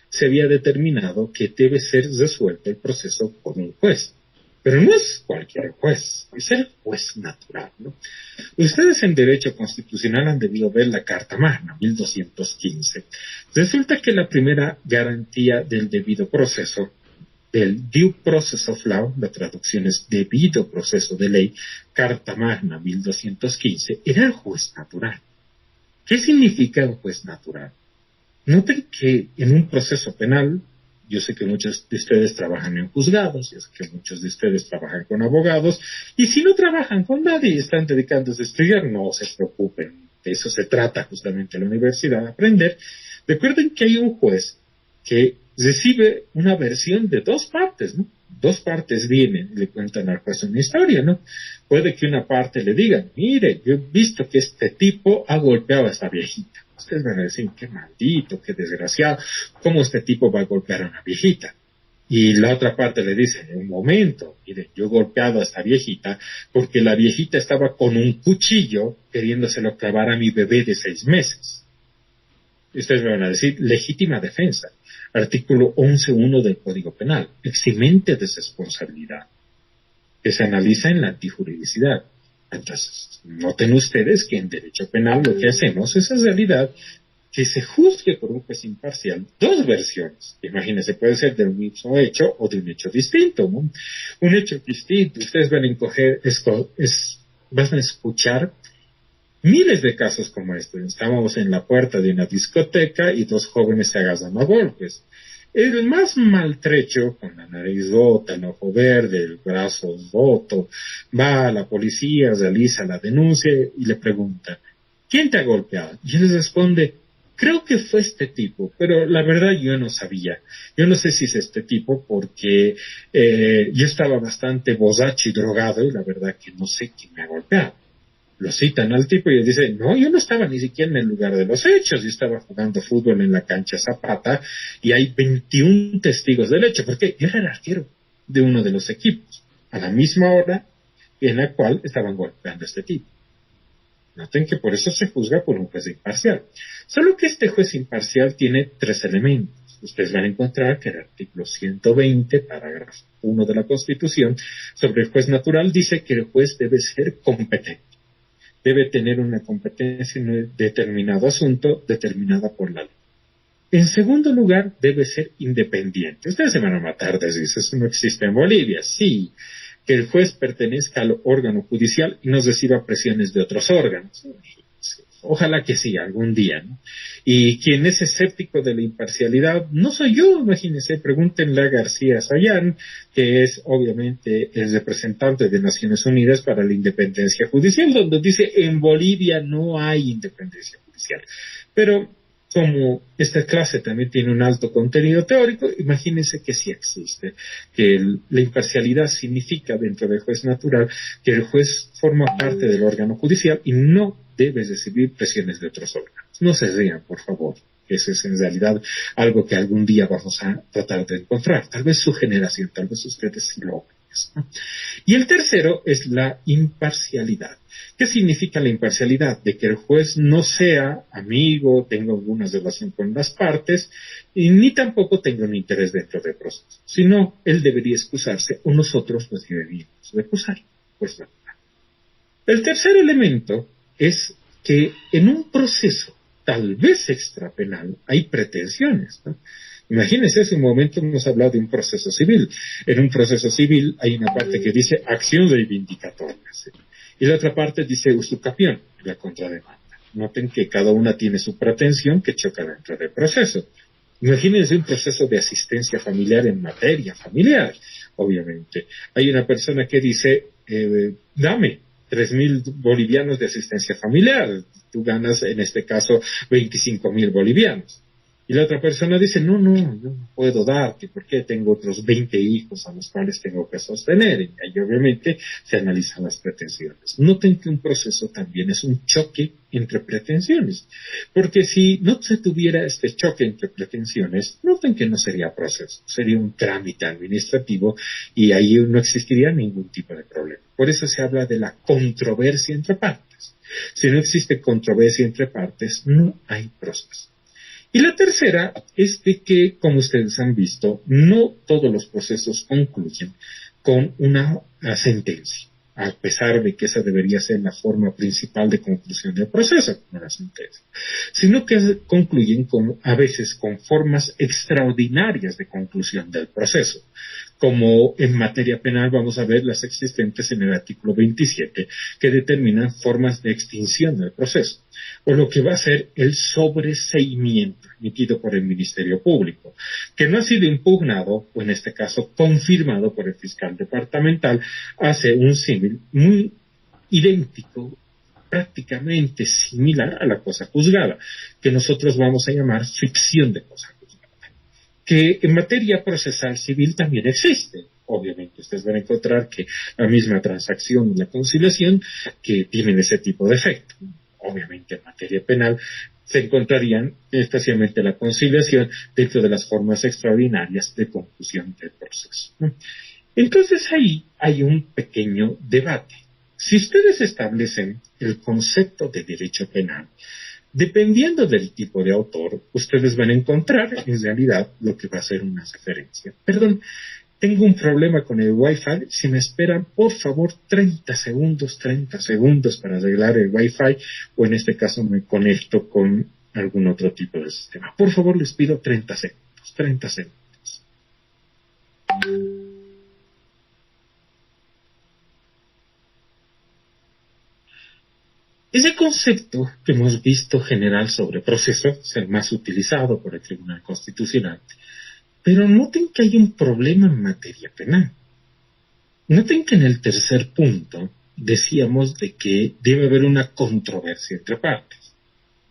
se había determinado que debe ser resuelto el proceso por un juez. Pero no es cualquier juez, es el juez natural, ¿no? Ustedes en Derecho Constitucional han debido ver la Carta Magna, 1215. Resulta que la primera garantía del debido proceso, del Due Process of Law, la traducción es debido proceso de ley, Carta Magna, 1215, era el juez natural. ¿Qué significa un juez natural? Noten que en un proceso penal, yo sé que muchos de ustedes trabajan en juzgados, yo sé que muchos de ustedes trabajan con abogados, y si no trabajan con nadie y están dedicándose a estudiar, no se preocupen. De eso se trata justamente la universidad, aprender. Recuerden que hay un juez que recibe una versión de 2 partes, ¿no? 2 partes vienen y le cuentan al juez una historia, ¿no? Puede que una parte le diga, mire, yo he visto que este tipo ha golpeado a esta viejita. Ustedes van a decir, qué maldito, qué desgraciado, ¿cómo este tipo va a golpear a una viejita? Y la otra parte le dice, un momento, mire, yo he golpeado a esta viejita porque la viejita estaba con un cuchillo queriéndoselo clavar a mi bebé de 6 meses. Y ustedes me van a decir, legítima defensa. Artículo 11.1 del Código Penal, eximente de responsabilidad, que se analiza en la antijuridicidad. Entonces, noten ustedes que en derecho penal lo que hacemos es en realidad que se juzgue por un juez imparcial 2 versiones. Imagínense, puede ser del mismo hecho o de un hecho distinto, ¿no? Un hecho distinto, ustedes van a escuchar miles de casos como este. Estábamos en la puerta de una discoteca y dos jóvenes se agarran a golpes. El más maltrecho, con la nariz rota, el ojo verde, el brazo roto, va a la policía, realiza la denuncia y le pregunta, ¿quién te ha golpeado? Y él responde, creo que fue este tipo, pero la verdad yo no sabía. Yo no sé si es este tipo porque yo estaba bastante borracho y drogado y la verdad que no sé quién me ha golpeado. Lo citan al tipo y él dice, no, yo no estaba ni siquiera en el lugar de los hechos, yo estaba jugando fútbol en la cancha Zapata y hay 21 testigos del hecho, porque yo era el arquero de uno de los equipos, a la misma hora en la cual estaban golpeando a este tipo. Noten que por eso se juzga por un juez imparcial. Solo que este juez imparcial tiene tres elementos. Ustedes van a encontrar que el artículo 120, parágrafo 1 de la Constitución, sobre el juez natural, dice que el juez debe ser competente. Debe tener una competencia en un determinado asunto determinada por la ley. En segundo lugar, debe ser independiente. Ustedes se van a matar de risa, eso no existe en Bolivia. Sí, que el juez pertenezca al órgano judicial y no reciba presiones de otros órganos. Ojalá que sí, algún día, ¿no? Y quien es escéptico de la imparcialidad, no soy yo, imagínense, pregúntenle a García Sayán, que es obviamente el representante de Naciones Unidas para la Independencia Judicial, donde dice, en Bolivia no hay independencia judicial. Pero como esta clase también tiene un alto contenido teórico, imagínense que sí existe, que la imparcialidad significa dentro del juez natural que el juez forma parte del órgano judicial y no debe recibir presiones de otros órganos. No se rían, por favor. Ese es en realidad algo que algún día vamos a tratar de encontrar. Tal vez su generación, tal vez ustedes sí lo ven, ¿no? Y el tercero es la imparcialidad. ¿Qué significa la imparcialidad? De que el juez no sea amigo, tenga alguna relación con las partes, y ni tampoco tenga un interés dentro del proceso, sino él debería excusarse o nosotros nos deberíamos recusar. Pues no. El tercer elemento es que en un proceso, tal vez extrapenal, hay pretensiones, ¿no? Imagínense, hace un momento hemos hablado de un proceso civil. En un proceso civil hay una parte que dice acción reivindicatoria, ¿sí? Y la otra parte dice usucapión, la contrademanda. Noten que cada una tiene su pretensión que choca dentro del proceso. Imagínense un proceso de asistencia familiar en materia familiar, obviamente. Hay una persona que dice, dame 3.000 bolivianos de asistencia familiar. Tú ganas, en este caso, 25.000 bolivianos. Y la otra persona dice, no, yo no puedo darte, porque tengo otros 20 hijos a los cuales tengo que sostener. Y ahí obviamente se analizan las pretensiones. Noten que un proceso también es un choque entre pretensiones, porque si no se tuviera este choque entre pretensiones, noten que no sería proceso, sería un trámite administrativo y ahí no existiría ningún tipo de problema. Por eso se habla de la controversia entre partes. Si no existe controversia entre partes, no hay proceso. Y la tercera es de que, como ustedes han visto, no todos los procesos concluyen con una sentencia, a pesar de que esa debería ser la forma principal de conclusión del proceso, como una sentencia, sino que concluyen a veces con formas extraordinarias de conclusión del proceso. Como en materia penal vamos a ver las existentes en el artículo 27, que determinan formas de extinción del proceso, o lo que va a ser el sobreseimiento emitido por el Ministerio Público, que no ha sido impugnado, o en este caso confirmado por el fiscal departamental, hace un símil muy idéntico, prácticamente similar a la cosa juzgada, que nosotros vamos a llamar ficción de cosa juzgada, que en materia procesal civil también existe. Obviamente, ustedes van a encontrar que la misma transacción y la conciliación que tienen ese tipo de efecto. Obviamente, en materia penal se encontrarían especialmente la conciliación dentro de las formas extraordinarias de conclusión del proceso, ¿no? Entonces ahí hay un pequeño debate. Si ustedes establecen el concepto de derecho penal, dependiendo del tipo de autor, ustedes van a encontrar en realidad lo que va a ser una referencia. Perdón, tengo un problema con el Wi-Fi. Si me esperan, por favor, 30 segundos para arreglar el Wi-Fi, o en este caso me conecto con algún otro tipo de sistema. Por favor, les pido 30 segundos. Ese concepto que hemos visto general sobre proceso es el más utilizado por el Tribunal Constitucional, pero noten que hay un problema en materia penal. Noten que en el tercer punto decíamos de que debe haber una controversia entre partes.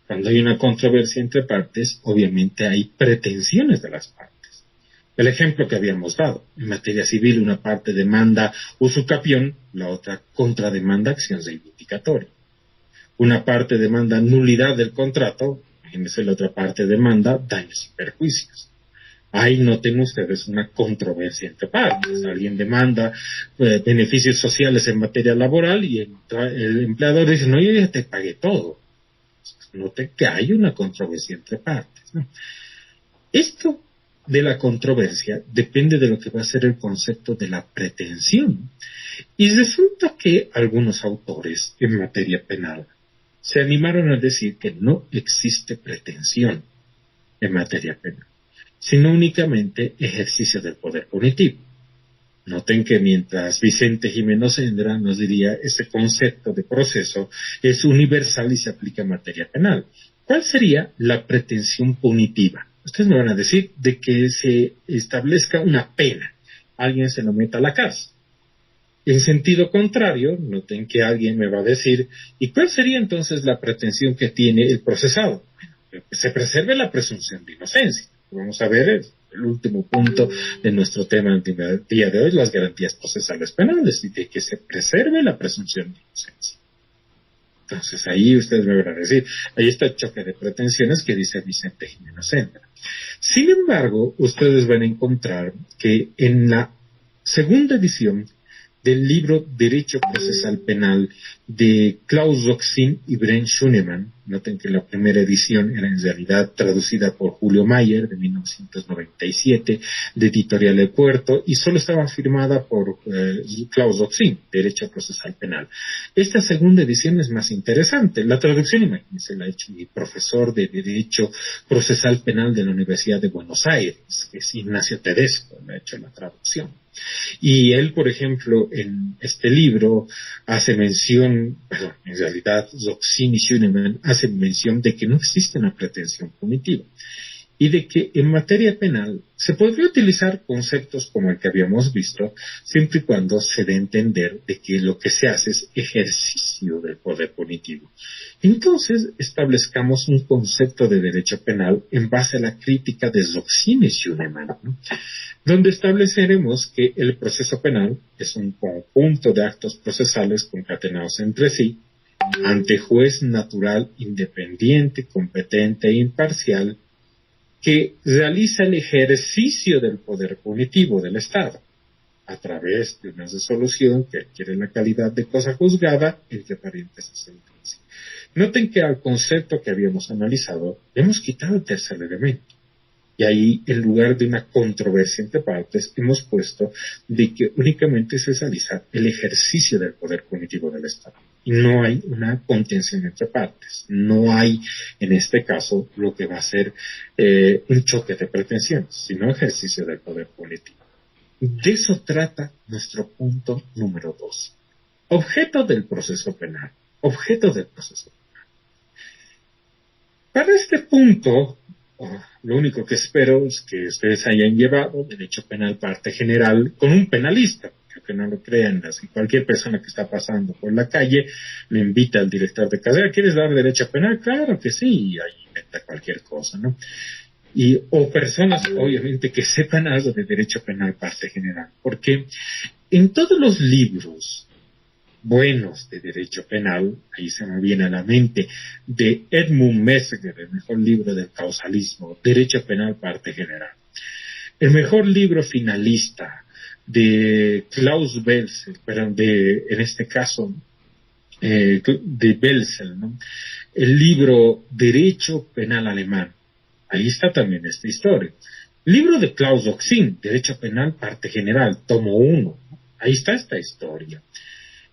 Cuando hay una controversia entre partes, obviamente hay pretensiones de las partes. El ejemplo que habíamos dado, en materia civil una parte demanda usucapión, la otra contrademanda acción reivindicatoria. Una parte demanda nulidad del contrato, imagínense la otra parte demanda daños y perjuicios. Ahí noten ustedes una controversia entre partes. Alguien demanda beneficios sociales en materia laboral y el empleador dice, no, yo ya te pagué todo. Noten que hay una controversia entre partes, ¿no? Esto de la controversia depende de lo que va a ser el concepto de la pretensión. Y resulta que algunos autores en materia penal se animaron a decir que no existe pretensión en materia penal, sino únicamente ejercicio del poder punitivo. Noten que mientras Vicente Jimeno Sendra nos diría ese concepto de proceso es universal y se aplica en materia penal. ¿Cuál sería la pretensión punitiva? Ustedes me van a decir de que se establezca una pena, alguien se lo meta a la cárcel. En sentido contrario, noten que alguien me va a decir, ¿y cuál sería entonces la pretensión que tiene el procesado? Bueno, que se preserve la presunción de inocencia. Vamos a ver el último punto de nuestro tema del día de hoy, las garantías procesales penales, y de que se preserve la presunción de inocencia. Entonces ahí ustedes me van a decir, ahí está el choque de pretensiones que dice Vicente Jimeno Sendra. Sin embargo, ustedes van a encontrar que en la segunda edición del libro Derecho Procesal Penal de Klaus Roxin y Brent Schunemann, noten que la primera edición era en realidad traducida por Julio Mayer de 1997 de Editorial El Puerto y solo estaba firmada por Klaus Roxin, Derecho Procesal Penal. Esta segunda edición es más interesante. La traducción, imagínense, la ha hecho mi profesor de Derecho Procesal Penal de la Universidad de Buenos Aires, que es Ignacio Tedesco, le ha hecho la traducción. Y él, por ejemplo, en este libro hace mención, en realidad Roxin y Schunemann hacen mención de que no existe una pretensión punitiva y de que en materia penal se podría utilizar conceptos como el que habíamos visto, siempre y cuando se dé a entender de que lo que se hace es ejercicio del poder punitivo. Entonces, establezcamos un concepto de derecho penal en base a la crítica de Roxin y Schunemann, ¿no? Donde estableceremos que el proceso penal es un conjunto de actos procesales concatenados entre sí, ante juez natural, independiente, competente e imparcial, que realiza el ejercicio del poder punitivo del Estado, a través de una resolución que adquiere la calidad de cosa juzgada, entre paréntesis sentencia. Noten que al concepto que habíamos analizado, hemos quitado el tercer elemento. Y ahí, en lugar de una controversia entre partes, hemos puesto de que únicamente se realiza el ejercicio del poder punitivo del Estado. Y no hay una contención entre partes. No hay, en este caso, lo que va a ser un choque de pretensiones, sino ejercicio del poder punitivo. De eso trata nuestro punto número 2. Objeto del proceso penal. Objeto del proceso penal. Para este punto, lo único que espero es que ustedes hayan llevado derecho penal parte general con un penalista, que no lo crean, así cualquier persona que está pasando por la calle le invita al director de carrera, ¿quieres dar derecho penal? Claro que sí, y ahí inventa cualquier cosa, ¿no? O personas, obviamente, que sepan algo de derecho penal parte general, porque en todos los libros buenos de derecho penal, ahí se me viene a la mente, de Edmund Mesger, el mejor libro del causalismo, Derecho Penal Parte General. El mejor libro finalista de Klaus Welsel, en este caso, de Welsel, ¿no? El libro Derecho Penal Alemán. Ahí está también esta historia. Libro de Klaus Roxin, Derecho Penal Parte General, tomo 1. ¿No? Ahí está esta historia.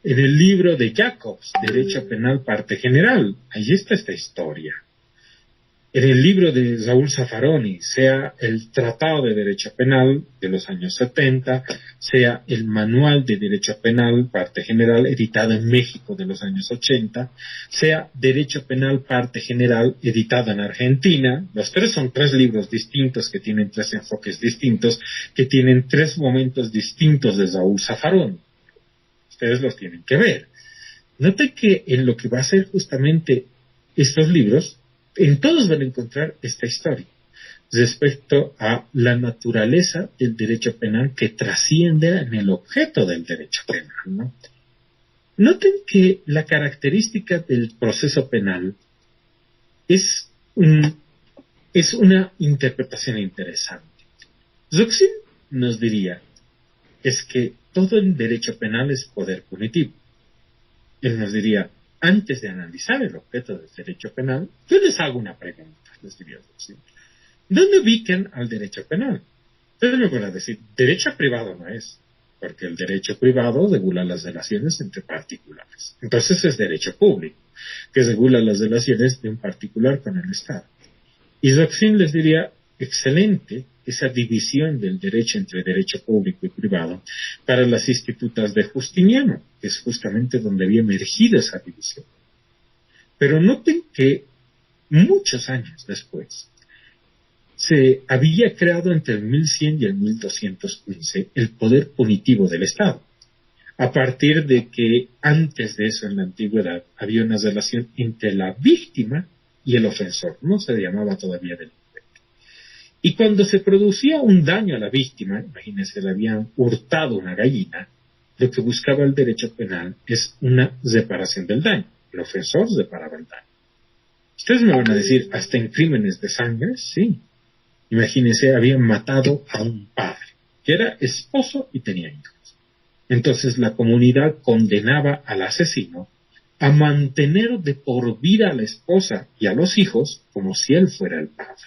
En el libro de Jacobs, Derecho Penal Parte General, ahí está esta historia. en el libro de Raúl Zaffaroni, sea el Tratado de Derecho Penal de los años 70, sea el Manual de Derecho Penal, parte general, editado en México de los años 80, sea Derecho Penal, parte general, editado en Argentina. Los tres son tres libros distintos que tienen tres enfoques distintos, que tienen tres momentos distintos de Raúl Zaffaroni. Ustedes los tienen que ver. Note que en lo que va a ser justamente estos libros, en todos van a encontrar esta historia respecto a la naturaleza del derecho penal que trasciende en el objeto del derecho penal, ¿no? Noten que la característica del proceso penal es una interpretación interesante. Ruxin nos diría es que todo el derecho penal es poder punitivo. Él nos diría, antes de analizar el objeto del derecho penal, yo les hago una pregunta, les diría así. ¿Dónde ubican al derecho penal? Ustedes me van a decir, derecho privado no es, porque el derecho privado regula las relaciones entre particulares. Entonces es derecho público, que regula las relaciones de un particular con el Estado. Y Ruxin les diría, excelente esa división del derecho entre derecho público y privado para las institutas de Justiniano, que es justamente donde había emergido esa división. Pero noten que muchos años después se había creado entre el 1100 y el 1215 el poder punitivo del Estado, a partir de que antes de eso en la antigüedad había una relación entre la víctima y el ofensor, no se llamaba todavía delincuente. Y cuando se producía un daño a la víctima, imagínense, le habían hurtado una gallina, lo que buscaba el derecho penal es una reparación del daño. El ofensor reparaba el daño. Ustedes me van a decir, hasta en crímenes de sangre, sí. Imagínense, habían matado a un padre, que era esposo y tenía hijos. Entonces la comunidad condenaba al asesino a mantener de por vida a la esposa y a los hijos como si él fuera el padre.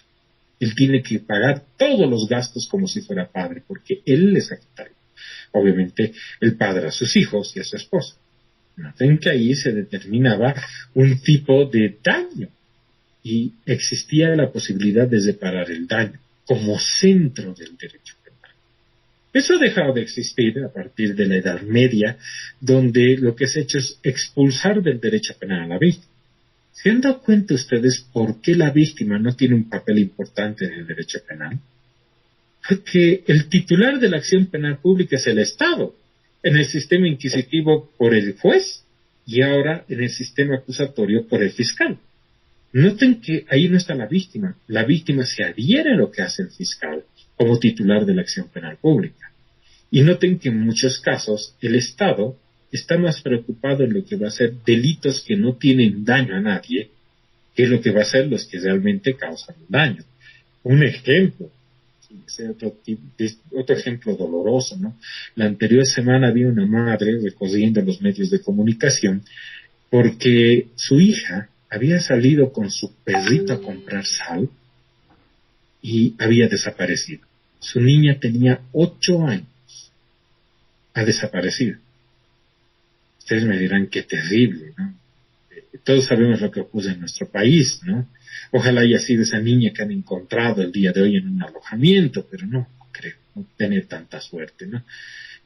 Él tiene que pagar todos los gastos como si fuera padre, porque él les ha quitado, obviamente, el padre a sus hijos y a su esposa. Noten que ahí se determinaba un tipo de daño y existía la posibilidad de reparar el daño como centro del derecho penal. Eso ha dejado de existir a partir de la Edad Media, donde lo que se ha hecho es expulsar del derecho penal a la víctima. ¿Se han dado cuenta ustedes por qué la víctima no tiene un papel importante en el derecho penal? Porque el titular de la acción penal pública es el Estado, en el sistema inquisitivo por el juez y ahora en el sistema acusatorio por el fiscal. Noten que ahí no está la víctima se adhiere a lo que hace el fiscal como titular de la acción penal pública. Y noten que en muchos casos el Estado está más preocupado en lo que va a ser delitos que no tienen daño a nadie que lo que va a ser los que realmente causan daño. Un ejemplo, otro ejemplo doloroso, ¿no? La anterior semana había una madre recorriendo los medios de comunicación porque su hija había salido con su perrito a comprar sal y había desaparecido. Su niña tenía 8 años. Ha desaparecido. Ustedes me dirán qué terrible, ¿no? Todos sabemos lo que ocurre en nuestro país, ¿no? Ojalá haya sido esa niña que han encontrado el día de hoy en un alojamiento, pero no creo, no tener tanta suerte, ¿no?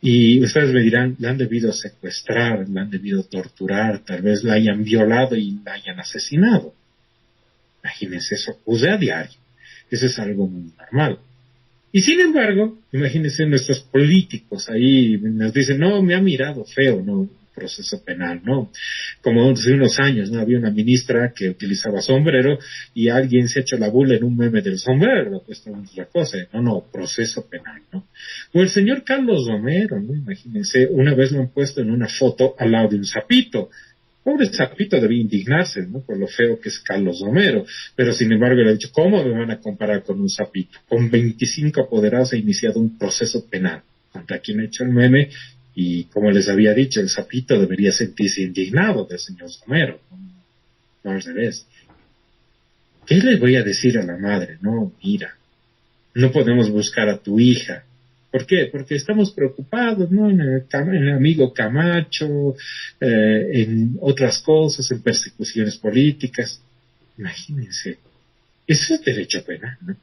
Y ustedes me dirán, la han debido secuestrar, la han debido torturar, tal vez la hayan violado y la hayan asesinado. Imagínense, eso ocurre a diario. Eso es algo muy normal. Y sin embargo, imagínense nuestros políticos ahí nos dicen, no, me ha mirado feo, no, proceso penal, ¿no? Como hace unos años, ¿no? Había una ministra que utilizaba sombrero y alguien se ha hecho la bula en un meme del sombrero, pues no es otra cosa, no, proceso penal, ¿no? O el señor Carlos Romero, ¿no? Imagínense, una vez lo han puesto en una foto al lado de un sapito. Pobre sapito debía indignarse, ¿no? Por lo feo que es Carlos Romero, pero sin embargo le ha dicho, ¿cómo me van a comparar con un sapito? Con 25 apoderados ha iniciado un proceso penal contra quien ha hecho el meme. Y como les había dicho, el sapito debería sentirse indignado del señor Romero, no al revés. ¿Qué le voy a decir a la madre? No, mira, no podemos buscar a tu hija. ¿Por qué? Porque estamos preocupados, ¿no? En el amigo Camacho, en otras cosas, en persecuciones políticas. Imagínense, Eso es derecho penal, ¿no?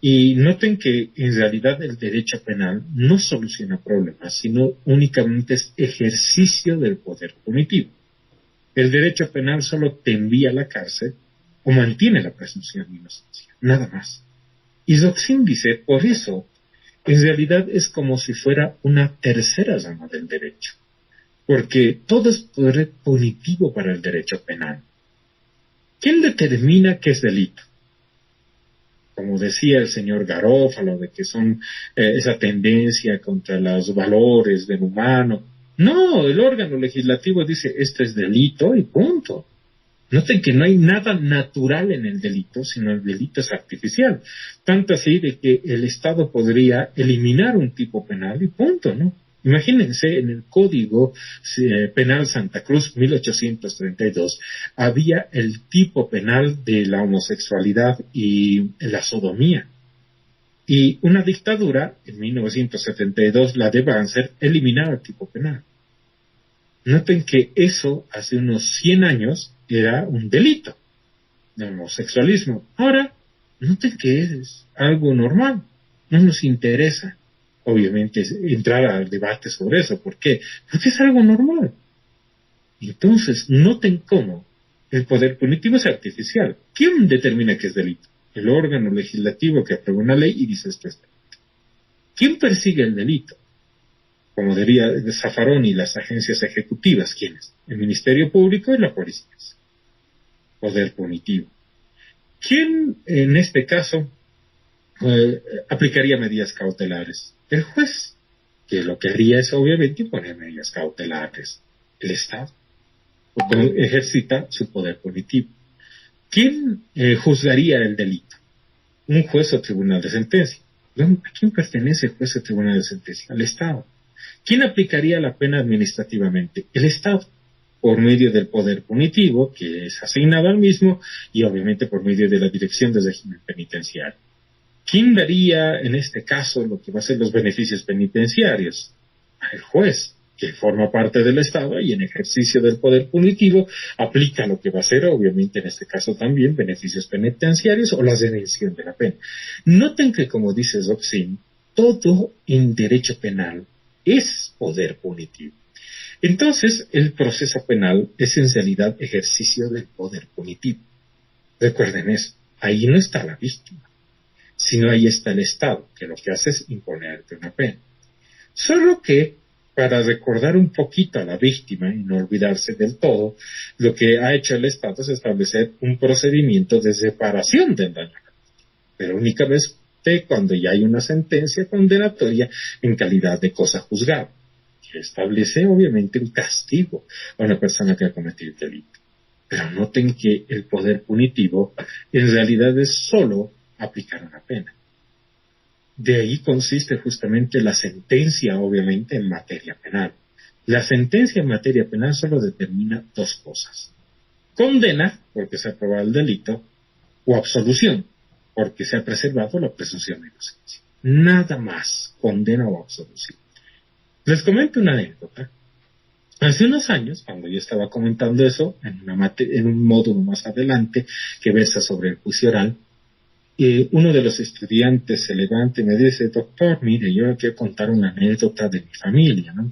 Y noten que en realidad el derecho penal no soluciona problemas, sino únicamente es ejercicio del poder punitivo. El derecho penal solo te envía a la cárcel o mantiene la presunción de inocencia, nada más. Y Doxin dice, por eso, en realidad es como si fuera una tercera rama del derecho, porque todo es poder punitivo para el derecho penal. ¿Quién determina qué es delito? Como decía el señor Garófalo, de que son esa tendencia contra los valores del humano. No, el órgano legislativo dice, esto es delito y punto. Noten que no hay nada natural en el delito, sino el delito es artificial. Tanto así de que el Estado podría eliminar un tipo penal y punto, ¿no? Imagínense, en el Código Penal Santa Cruz 1832 había el tipo penal de la homosexualidad y la sodomía. Y una dictadura, en 1972, la de Banzer, eliminaba el tipo penal. Noten que eso hace unos 100 años era un delito de homosexualismo. Ahora, noten que es algo normal, no nos interesa. Obviamente entrar al debate sobre eso. ¿Por qué? Porque es algo normal. Entonces, noten cómo el poder punitivo es artificial. ¿Quién determina qué es delito? El órgano legislativo que aprueba una ley y dice esto es delito. ¿Quién persigue el delito? Como diría Zaffaroni y las agencias ejecutivas, ¿quiénes? El Ministerio Público y la policía. Poder punitivo. ¿Quién, en este caso, aplicaría medidas cautelares? El juez, que lo que haría es obviamente poner medidas cautelares. El Estado ejercita su poder punitivo. ¿Quién juzgaría el delito? Un juez o tribunal de sentencia. ¿A quién pertenece el juez o tribunal de sentencia? Al Estado. ¿Quién aplicaría la pena administrativamente? El Estado, por medio del poder punitivo, que es asignado al mismo, y obviamente por medio de la Dirección del Régimen Penitenciario. ¿Quién daría, en este caso, lo que va a ser los beneficios penitenciarios? El juez, que forma parte del Estado y en ejercicio del poder punitivo aplica lo que va a ser, obviamente, en este caso también, beneficios penitenciarios o la redención de la pena. Noten que, como dice Doxin, todo en derecho penal es poder punitivo. Entonces, el proceso penal es en realidad ejercicio del poder punitivo. Recuerden eso, ahí no está la víctima, sino ahí está el Estado, que lo que hace es imponerte una pena. Solo que, para recordar un poquito a la víctima y no olvidarse del todo, lo que ha hecho el Estado es establecer un procedimiento de reparación del daño, pero únicamente cuando ya hay una sentencia condenatoria en calidad de cosa juzgada, que establece obviamente un castigo a una persona que ha cometido el delito. Pero noten que el poder punitivo en realidad es solo aplicar una pena. De ahí consiste justamente la sentencia, obviamente, en materia penal. La sentencia en materia penal solo determina dos cosas: condena, porque se ha probado el delito, o absolución, porque se ha preservado la presunción de inocencia. Nada más, condena o absolución. Les comento una anécdota. Hace unos años, cuando yo estaba comentando eso, en un módulo más adelante, que versa sobre el juicio oral, uno de los estudiantes se levanta y me dice: doctor, mire, yo quiero contar una anécdota de mi familia, ¿no?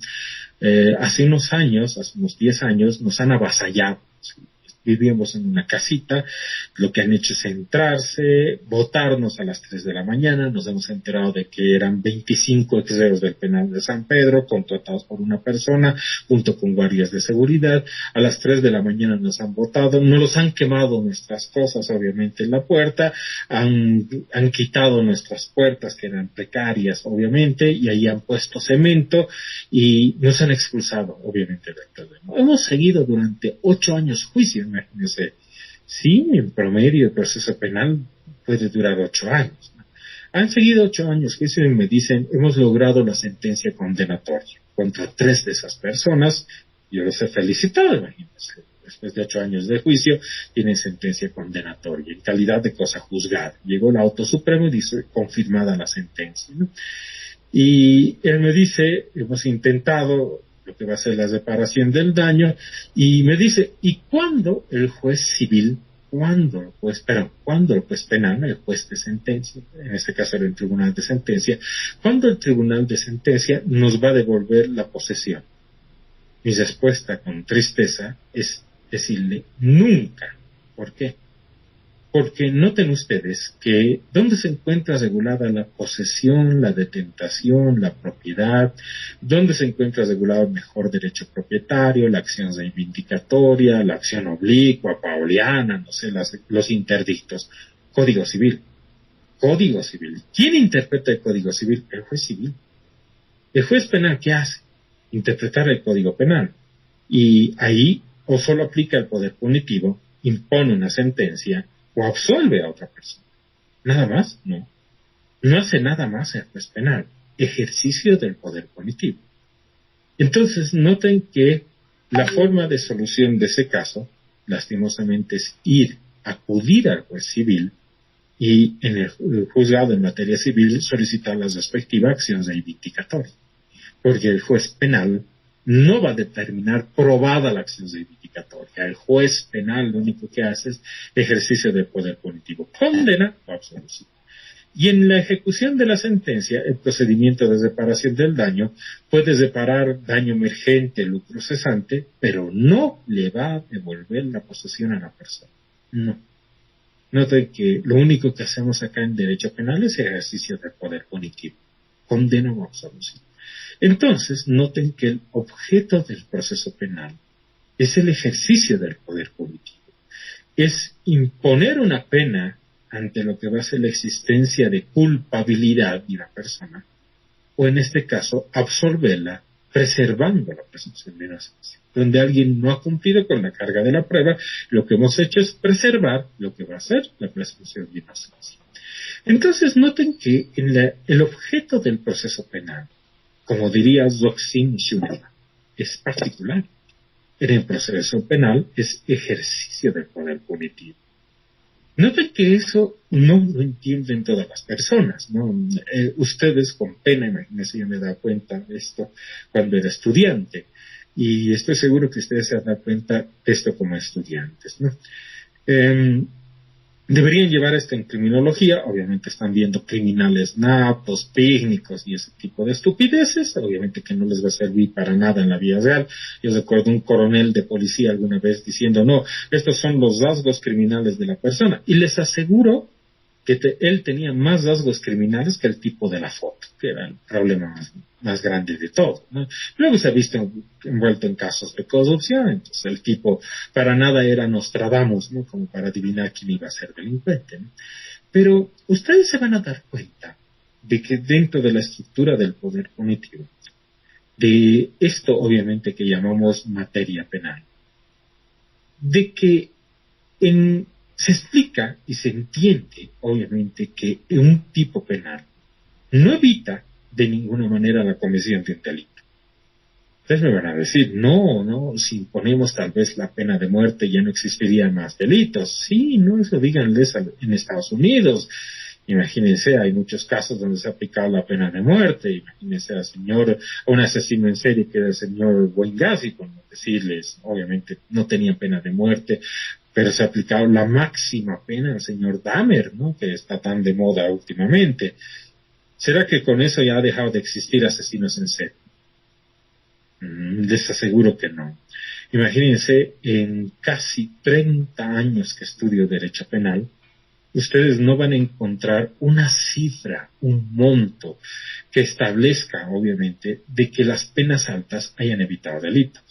Hace unos años, hace unos 10 años, nos han avasallado. ¿Sí? Vivíamos en una casita, lo que han hecho es entrarse, botarnos a las 3 de la mañana, nos hemos enterado de que eran 25 exreos del penal de San Pedro, contratados por una persona, junto con guardias de seguridad. A las 3 de la mañana nos han botado, nos los han quemado nuestras cosas, obviamente, en la puerta, han quitado nuestras puertas, que eran precarias, obviamente, y ahí han puesto cemento, y nos han expulsado, obviamente, del terreno. Hemos seguido durante 8 años juicio. Imagínense, sí, en promedio el proceso penal puede durar 8 años, ¿no? Han seguido 8 años juicio y me dicen: hemos logrado la sentencia condenatoria contra 3 de esas personas. Yo los he felicitado, imagínense. Después de 8 años de juicio, tienen sentencia condenatoria en calidad de cosa juzgada. Llegó el auto supremo y dice: confirmada la sentencia, ¿no? Y él me dice: hemos intentado lo que va a ser la reparación del daño, y me dice: ¿y cuándo el juez civil cuando el juez penal, el juez de sentencia, en este caso era el tribunal de sentencia, cuando el tribunal de sentencia nos va a devolver la posesión. Mi respuesta con tristeza es decirle nunca. ¿Por qué? Porque noten ustedes que ¿dónde se encuentra regulada la posesión, la detentación, la propiedad? ¿Dónde se encuentra regulado el mejor derecho propietario, la acción reivindicatoria, la acción oblicua, pauliana, no sé, los interdictos? Código Civil. Código Civil. ¿Quién interpreta el Código Civil? El juez civil. ¿El juez penal qué hace? Interpretar el Código Penal. Y ahí o solo aplica el poder punitivo, impone una sentencia, o absuelve a otra persona. Nada más, no. No hace nada más el juez penal. Ejercicio del poder punitivo. Entonces, noten que la forma de solución de ese caso, lastimosamente, es acudir al juez civil y en el juzgado en materia civil solicitar la respectiva acción reivindicatoria. Porque el juez penal no va a determinar probada la acción reivindicatoria. El juez penal lo único que hace es ejercicio del poder punitivo. Condena o absolución. Y en la ejecución de la sentencia, el procedimiento de reparación del daño puede reparar daño emergente, lucro cesante, pero no le va a devolver la posesión a la persona. No. Noten que lo único que hacemos acá en derecho penal es ejercicio del poder punitivo. Condena o absolución. Entonces, noten que el objeto del proceso penal es el ejercicio del poder punitivo. Es imponer una pena ante lo que va a ser la existencia de culpabilidad de una persona, o en este caso, absolverla, preservando la presunción de inocencia. Donde alguien no ha cumplido con la carga de la prueba, lo que hemos hecho es preservar lo que va a ser la presunción de inocencia. Entonces, noten que el objeto del proceso penal, como diría Roxin Schumann, es particular. En el proceso penal es ejercicio del poder punitivo. Noten que eso no lo entienden todas las personas, ¿no? Ustedes con pena, imagínense, yo me he dado cuenta de esto cuando era estudiante, y estoy seguro que ustedes se han dado cuenta de esto como estudiantes, ¿no? Deberían llevar esto en criminología, obviamente están viendo criminales natos, técnicos y ese tipo de estupideces, obviamente que no les va a servir para nada en la vida real. Yo recuerdo un coronel de policía alguna vez diciendo, no, estos son los rasgos criminales de la persona, y les aseguro que él tenía más rasgos criminales que el tipo de la foto, que era el problema más grande de todo, ¿no? Luego se ha visto envuelto en casos de corrupción, entonces el tipo para nada era Nostradamus, ¿no? Como para adivinar quién iba a ser delincuente, ¿no? Pero ustedes se van a dar cuenta de que dentro de la estructura del poder punitivo, de esto obviamente que llamamos materia penal, de que se explica y se entiende, obviamente, que un tipo penal no evita de ninguna manera la comisión de un delito. Ustedes me van a decir, no, si imponemos tal vez la pena de muerte ya no existirían más delitos. Sí, no, eso díganles en Estados Unidos. Imagínense, hay muchos casos donde se ha aplicado la pena de muerte. Imagínense a un asesino en serie que era el señor Benghazi, por decirles, obviamente no tenía pena de muerte, pero se ha aplicado la máxima pena al señor Dahmer, ¿no? Que está tan de moda últimamente. ¿Será que con eso ya ha dejado de existir asesinos en serie? Les aseguro que no. Imagínense, en casi 30 años que estudio Derecho Penal, ustedes no van a encontrar una cifra, un monto que establezca, obviamente, de que las penas altas hayan evitado delitos.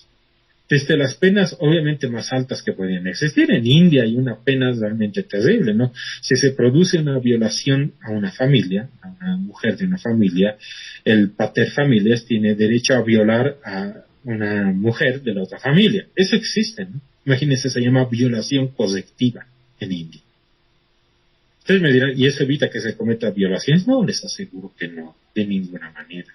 Desde las penas, obviamente, más altas que podrían existir. En India hay una pena realmente terrible, ¿no? Si se produce una violación a una familia, a una mujer de una familia, el pater familias tiene derecho a violar a una mujer de la otra familia. Eso existe, ¿no? Imagínense, se llama violación correctiva en India. Ustedes me dirán, ¿y eso evita que se cometa violaciones? No, les aseguro que no, de ninguna manera.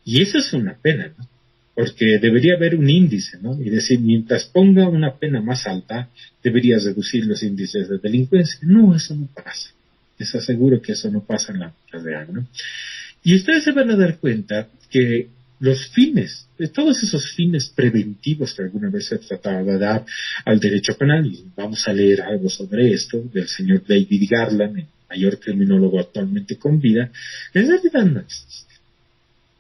Y eso es una pena, ¿no? Porque debería haber un índice, ¿no? Y decir, mientras ponga una pena más alta, debería reducir los índices de delincuencia. No, eso no pasa. Les aseguro que eso no pasa en la vida real, ¿no? Y ustedes se van a dar cuenta que los fines, de todos esos fines preventivos que alguna vez se trataba de dar al derecho penal, y vamos a leer algo sobre esto del señor David Garland, el mayor criminólogo actualmente con vida, en realidad no existe.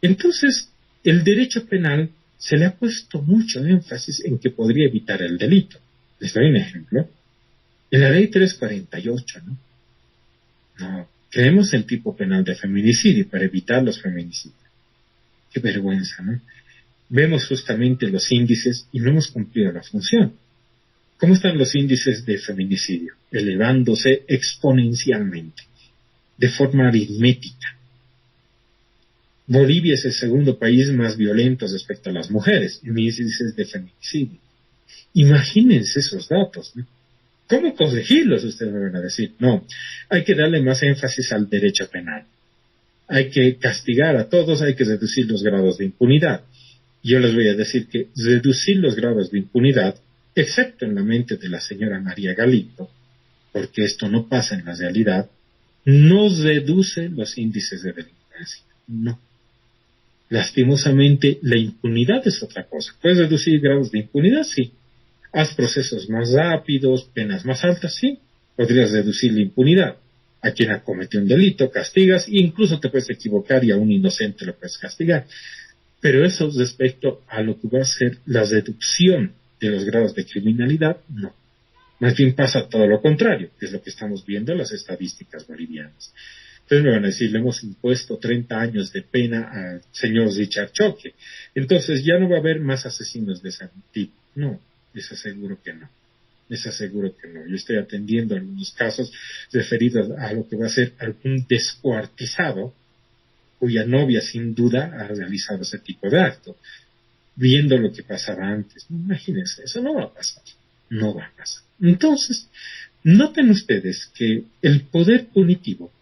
Entonces, el derecho penal se le ha puesto mucho énfasis en que podría evitar el delito. Les doy un ejemplo. En la ley 348, ¿no? No, creemos el tipo penal de feminicidio para evitar los feminicidios. Qué vergüenza, ¿no? Vemos justamente los índices y no hemos cumplido la función. ¿Cómo están los índices de feminicidio? Elevándose exponencialmente, de forma aritmética. Bolivia es el segundo país más violento respecto a las mujeres en índices de feminicidio. Imagínense esos datos, ¿no? ¿Cómo corregirlos? Ustedes me van a decir. No, hay que darle más énfasis al derecho penal. Hay que castigar a todos, hay que reducir los grados de impunidad. Yo les voy a decir que reducir los grados de impunidad, excepto en la mente de la señora María Galindo, porque esto no pasa en la realidad, no reduce los índices de delincuencia. No. Lastimosamente, la impunidad es otra cosa. ¿Puedes reducir grados de impunidad? Sí. Haz procesos más rápidos, penas más altas, sí. Podrías reducir la impunidad. A quien ha cometido un delito, castigas, e incluso te puedes equivocar y a un inocente lo puedes castigar. Pero eso respecto a lo que va a ser la reducción de los grados de criminalidad, no. Más bien pasa todo lo contrario, que es lo que estamos viendo en las estadísticas bolivianas. Entonces me van a decir, le hemos impuesto 30 años de pena al señor Richard Choque. Entonces ya no va a haber más asesinos de ese tipo. No, les aseguro que no. Les aseguro que no. Yo estoy atendiendo algunos casos referidos a lo que va a ser algún descuartizado cuya novia sin duda ha realizado ese tipo de acto, viendo lo que pasaba antes. Imagínense, eso no va a pasar. No va a pasar. Entonces, noten ustedes que el poder punitivo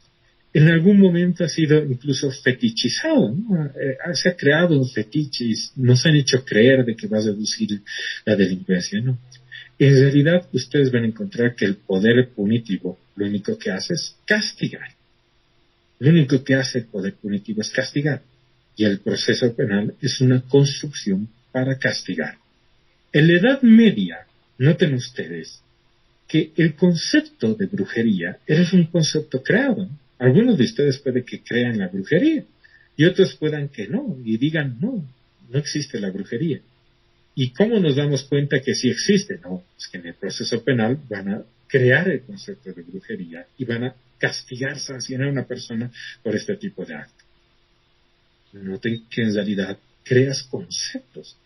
en algún momento ha sido incluso fetichizado, ¿no? Se ha creado un fetiche y nos han hecho creer de que va a reducir la delincuencia, ¿no? En realidad, ustedes van a encontrar que el poder punitivo lo único que hace es castigar. Lo único que hace el poder punitivo es castigar. Y el proceso penal es una construcción para castigar. En la Edad Media, noten ustedes que el concepto de brujería era un concepto creado, ¿no? Algunos de ustedes puede que crean la brujería y otros puedan que no y digan no existe la brujería. ¿Y cómo nos damos cuenta que sí existe? No, es que en el proceso penal van a crear el concepto de brujería y van a castigar, sancionar a una persona por este tipo de acto. Noten que en realidad creas conceptos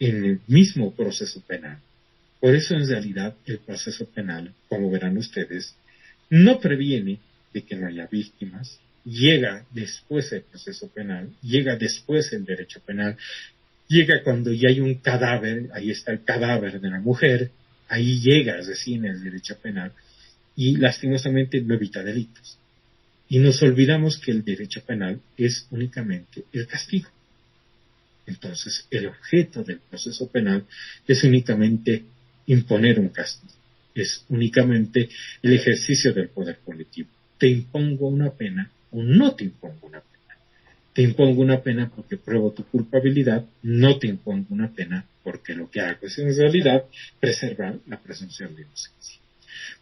en el mismo proceso penal. Por eso en realidad el proceso penal, como verán ustedes, no previene de que no haya víctimas, llega después el proceso penal, llega después el derecho penal, llega cuando ya hay un cadáver, ahí está el cadáver de la mujer, ahí llega recién el derecho penal, y lastimosamente no evita delitos. Y nos olvidamos que el derecho penal es únicamente el castigo. Entonces, el objeto del proceso penal es únicamente imponer un castigo, es únicamente el ejercicio del poder punitivo. Te impongo una pena o no te impongo una pena. Te impongo una pena porque pruebo tu culpabilidad, no te impongo una pena porque lo que hago es en realidad preservar la presunción de inocencia.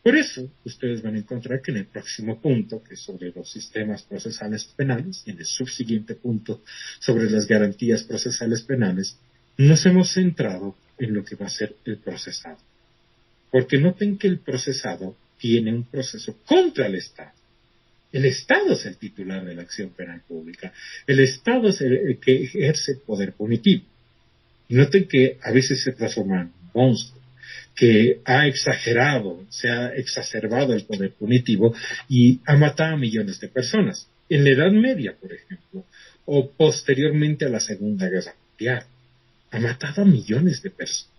Por eso, ustedes van a encontrar que en el próximo punto, que es sobre los sistemas procesales penales, y en el subsiguiente punto sobre las garantías procesales penales, nos hemos centrado en lo que va a ser el procesado. Porque noten que el procesado tiene un proceso contra el Estado. El Estado es el titular de la acción penal pública. El Estado es el que ejerce el poder punitivo. Y noten que a veces se transforma en un monstruo, que ha exagerado, se ha exacerbado el poder punitivo y ha matado a millones de personas. En la Edad Media, por ejemplo, o posteriormente a la Segunda Guerra Mundial, ha matado a millones de personas.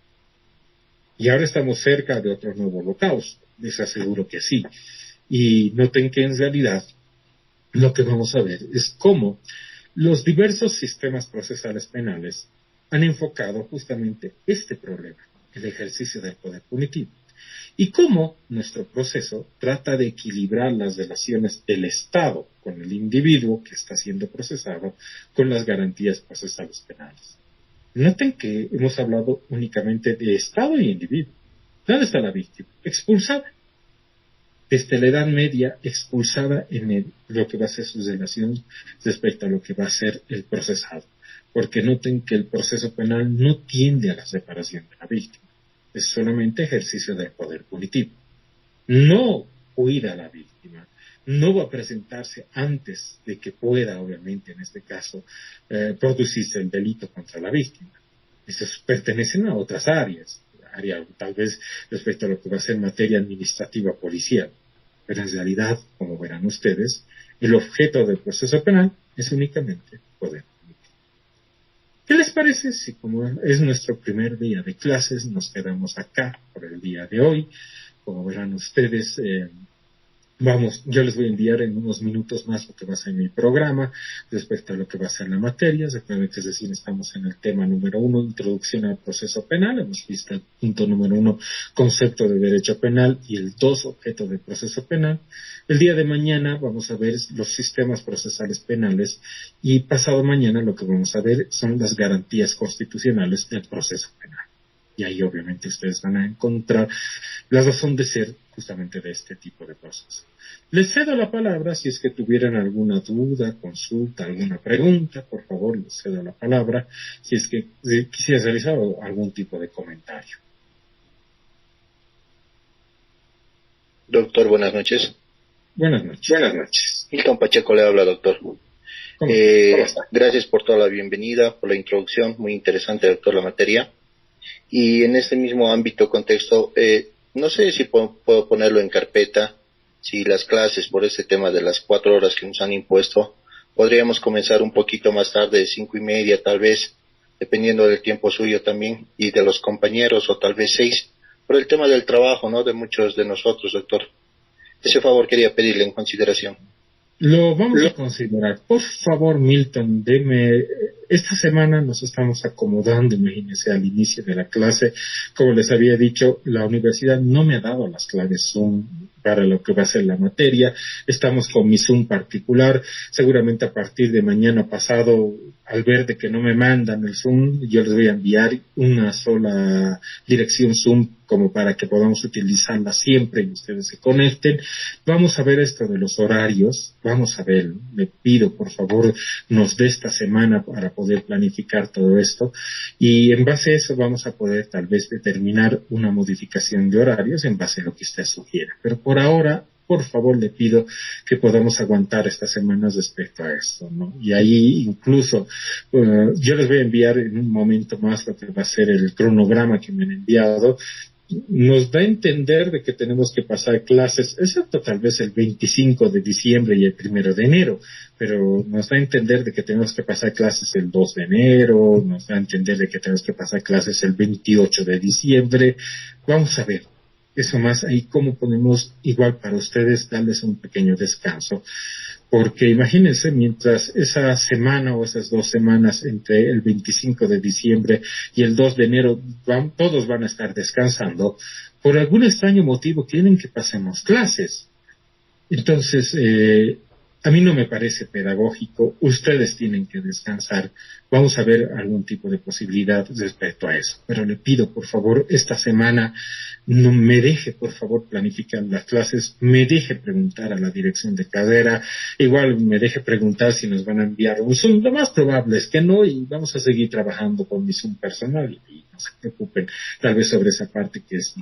Y ahora estamos cerca de otro nuevo holocausto, les aseguro que sí. Y noten que en realidad lo que vamos a ver es cómo los diversos sistemas procesales penales han enfocado justamente este problema, el ejercicio del poder punitivo. y cómo nuestro proceso trata de equilibrar las relaciones del Estado con el individuo que está siendo procesado con las garantías procesales penales. Noten que hemos hablado únicamente de Estado y individuo. ¿Dónde está la víctima? Expulsada. Desde la Edad Media, expulsada en lo que va a ser sus relaciones respecto a lo que va a ser el procesado. Porque noten que el proceso penal no tiende a la separación de la víctima. Es solamente ejercicio del poder punitivo. No cuida a la víctima. No va a presentarse antes de que pueda, obviamente, en este caso, producirse el delito contra la víctima. Esos pertenecen a otras áreas, tal vez respecto a lo que va a ser materia administrativa policial. Pero en realidad, como verán ustedes, el objeto del proceso penal es únicamente poder punitivo. ¿Qué les parece si, como es nuestro primer día de clases, nos quedamos acá por el día de hoy? Como verán ustedes, yo les voy a enviar en unos minutos más lo que va a ser mi programa respecto a lo que va a ser la materia. Recuerden que, es decir, estamos en el tema número 1, introducción al proceso penal. Hemos visto el punto número 1, concepto de derecho penal, y el 2, objeto del proceso penal. El día de mañana vamos a ver los sistemas procesales penales, y pasado mañana lo que vamos a ver son las garantías constitucionales del proceso penal. Y ahí obviamente ustedes van a encontrar la razón de ser justamente de este tipo de proceso. Les cedo la palabra si es que tuvieran alguna duda, consulta, alguna pregunta, por favor, les cedo la palabra si es que quisiera realizar algún tipo de comentario. Doctor, buenas noches. Buenas noches. Buenas noches. Hilton Pacheco le habla, doctor. ¿Cómo está? Gracias por toda la bienvenida, por la introducción, muy interesante, doctor, la materia. Y en este mismo ámbito, contexto, no sé si puedo ponerlo en carpeta, si las clases por este tema de las 4 horas que nos han impuesto, podríamos comenzar un poquito más tarde, 5:30 tal vez, dependiendo del tiempo suyo también, y de los compañeros, o tal vez 6, por el tema del trabajo, ¿no?, de muchos de nosotros, doctor. Ese favor quería pedirle en consideración. Lo vamos a considerar. Por favor, Milton, esta semana nos estamos acomodando, imagínense, al inicio de la clase. Como les había dicho, la universidad no me ha dado las claves Zoom para lo que va a ser la materia. Estamos con mi Zoom particular. Seguramente a partir de mañana pasado, al ver de que no me mandan el Zoom, yo les voy a enviar una sola dirección Zoom como para que podamos utilizarla siempre y ustedes se conecten. Vamos a ver esto de los horarios. Vamos a ver, le pido por favor nos dé esta semana para poder planificar todo esto, y en base a eso vamos a poder tal vez determinar una modificación de horarios en base a lo que usted sugiera. Pero por ahora, por favor, le pido que podamos aguantar estas semanas respecto a esto, ¿no? Y ahí incluso yo les voy a enviar en un momento más lo que va a ser el cronograma que me han enviado. Nos da a entender de que tenemos que pasar clases, excepto tal vez el 25 de diciembre y el 1 de enero, pero nos da a entender de que tenemos que pasar clases el 2 de enero, nos da a entender de que tenemos que pasar clases el 28 de diciembre. Vamos a ver eso más ahí, cómo podemos, igual para ustedes, darles un pequeño descanso. Porque imagínense, mientras esa semana o esas 2 semanas entre el 25 de diciembre y el 2 de enero todos van a estar descansando, por algún extraño motivo quieren que pasemos clases. Entonces, a mí no me parece pedagógico, ustedes tienen que descansar. Vamos a ver algún tipo de posibilidad respecto a eso. Pero le pido, por favor, esta semana no me deje, por favor, planificar las clases, me deje preguntar a la dirección de carrera, igual me deje preguntar si nos van a enviar un Zoom. Lo más probable es que no, y vamos a seguir trabajando con mi Zoom personal, y no se preocupen, tal vez sobre esa parte que es...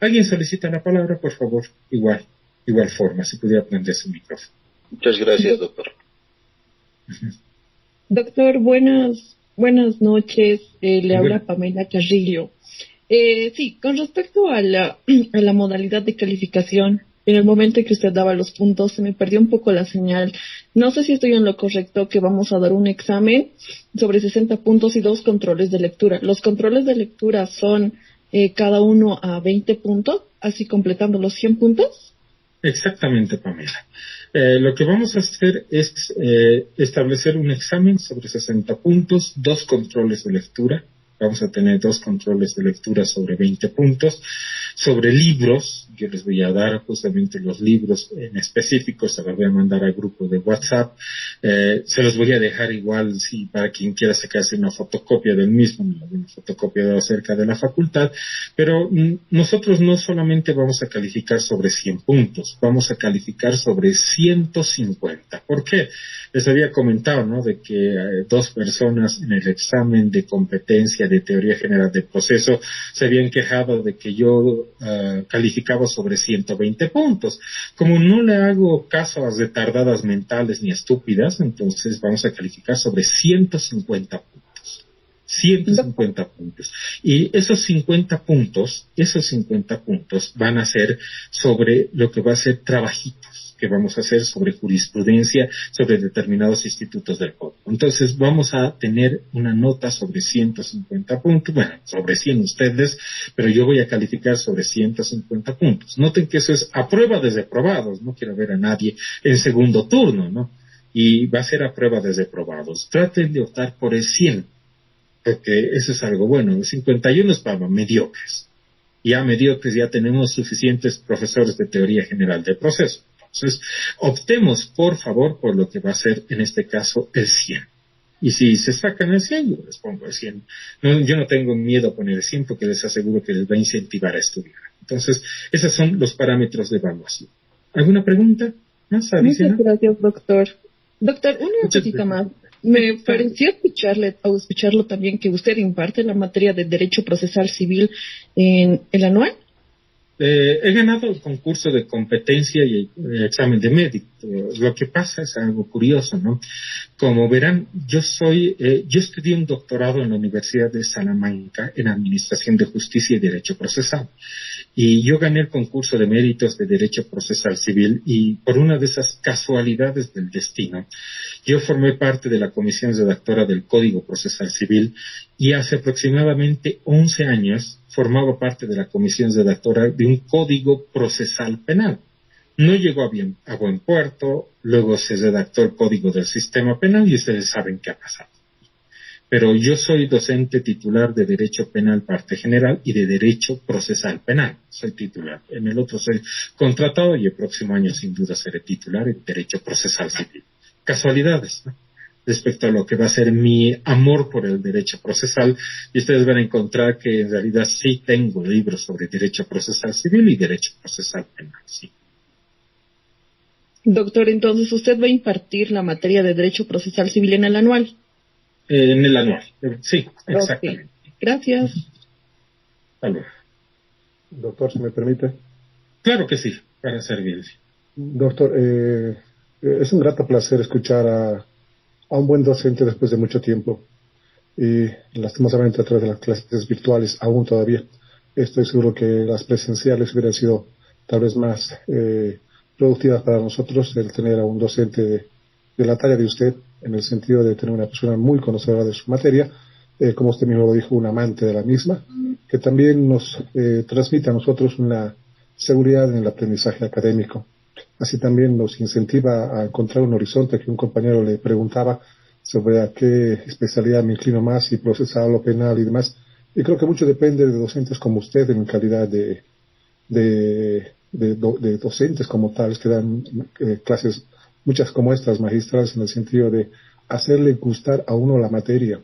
¿Alguien solicita la palabra, por favor? Igual forma, si pudiera prender su micrófono. Muchas gracias, doctor. Doctor, buenas noches. Le habla Pamela Carrillo. Sí, con respecto a la modalidad de calificación, en el momento en que usted daba los puntos, se me perdió un poco la señal. No sé si estoy en lo correcto, que vamos a dar un examen sobre 60 puntos y 2 controles de lectura. Los controles de lectura son cada uno a 20 puntos, así completando los 100 puntos. Exactamente, Pamela. Lo que vamos a hacer es establecer un examen sobre 60 puntos, 2 controles de lectura. Vamos a tener 2 controles de lectura sobre 20 puntos. Sobre libros, yo les voy a dar justamente los libros en específico, se los voy a mandar al grupo de WhatsApp, se los voy a dejar igual, si para quien quiera sacarse una fotocopia del mismo, una fotocopia acerca de la facultad, pero nosotros no solamente vamos a calificar sobre 100 puntos, vamos a calificar sobre 150. ¿Por qué? Les había comentado, ¿no?, de que dos personas en el examen de competencia de teoría general del proceso se habían quejado de que yo calificaba sobre 120 puntos. Como no le hago caso a las retardadas mentales ni estúpidas, entonces vamos a calificar sobre 150 puntos. 150 puntos. Y esos 50 puntos van a ser sobre lo que va a ser trabajitos que vamos a hacer sobre jurisprudencia, sobre determinados institutos del código. Entonces vamos a tener una nota sobre 150 puntos, bueno, sobre 100 ustedes, pero yo voy a calificar sobre 150 puntos. Noten que eso es a prueba de reprobados, no quiero ver a nadie en segundo turno, ¿no? Y va a ser a prueba de reprobados. Traten de optar por el 100, porque eso es algo bueno. El 51 es para mediocres. Ya mediocres ya tenemos suficientes profesores de teoría general del proceso. Entonces, optemos, por favor, por lo que va a ser, en este caso, el 100. Y si se sacan el 100, yo les pongo el 100. No, yo no tengo miedo a poner el 100 porque les aseguro que les va a incentivar a estudiar. Entonces, esos son los parámetros de evaluación. ¿Alguna pregunta más adicional? Muchas gracias, doctor. Doctor, una cosita más. Me pareció escucharlo también que usted imparte la materia de Derecho Procesal Civil en el anual. He ganado el concurso de competencia y el examen de mérito. Lo que pasa es algo curioso, ¿no? Como verán, yo estudié un doctorado en la Universidad de Salamanca en Administración de Justicia y Derecho Procesal. Y yo gané el concurso de méritos de Derecho Procesal Civil y por una de esas casualidades del destino, yo formé parte de la comisión redactora del Código Procesal Civil y hace aproximadamente 11 años formaba parte de la comisión redactora de un Código Procesal Penal. No llegó a buen puerto, luego se redactó el Código del Sistema Penal y ustedes saben qué ha pasado. Pero yo soy docente titular de Derecho Penal Parte General y de Derecho Procesal Penal. Soy titular. En el otro soy contratado y el próximo año sin duda seré titular en Derecho Procesal Civil. Casualidades, ¿no?, respecto a lo que va a ser mi amor por el derecho procesal, y ustedes van a encontrar que en realidad sí tengo libros sobre derecho procesal civil y derecho procesal penal, sí. Doctor, entonces usted va a impartir la materia de derecho procesal civil en el anual. En el anual, sí, exactamente. Okay. Gracias. Salud. Doctor, si me permite. Claro que sí, para servirle. Doctor, es un grato placer escuchar a un buen docente después de mucho tiempo y lastimosamente a través de las clases virtuales aún todavía. Estoy seguro que las presenciales hubieran sido tal vez más productivas para nosotros el tener a un docente de la talla de usted, en el sentido de tener una persona muy conocedora de su materia, como usted mismo lo dijo, un amante de la misma, que también nos transmite a nosotros una seguridad en el aprendizaje académico. Así también nos incentiva a encontrar un horizonte, que un compañero le preguntaba sobre a qué especialidad me inclino más, si procesal o penal y demás. Y creo que mucho depende de docentes como usted en calidad de docentes como tales que dan clases, muchas como estas magistrales, en el sentido de hacerle gustar a uno la materia.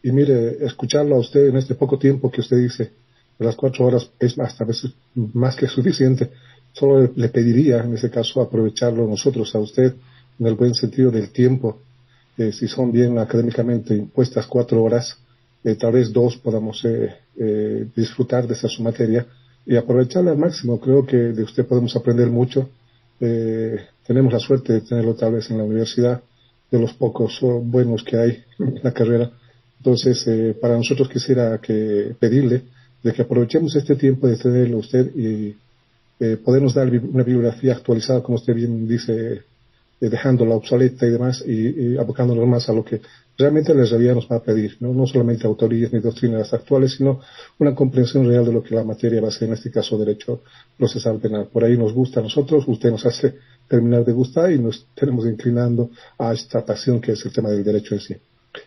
Y mire, escucharlo a usted en este poco tiempo que usted dice, de las 4 horas, es hasta a veces más que suficiente. Solo le pediría, en ese caso, aprovecharlo nosotros a usted en el buen sentido del tiempo. Si son bien académicamente impuestas 4 horas, tal vez 2 podamos disfrutar de esa su materia y aprovecharla al máximo. Creo que de usted podemos aprender mucho. Tenemos la suerte de tenerlo tal vez en la universidad, de los pocos buenos que hay en la carrera. Entonces, para nosotros quisiera pedirle de que aprovechemos este tiempo de tenerlo usted y podernos dar una bibliografía actualizada, como usted bien dice, dejándola obsoleta y demás, y abocándonos más a lo que realmente la realidad nos va a pedir, no solamente autorías ni doctrinas actuales, sino una comprensión real de lo que la materia va a ser, en este caso derecho procesal penal. Por ahí nos gusta a nosotros, usted nos hace terminar de gustar y nos tenemos inclinando a esta pasión que es el tema del derecho en sí.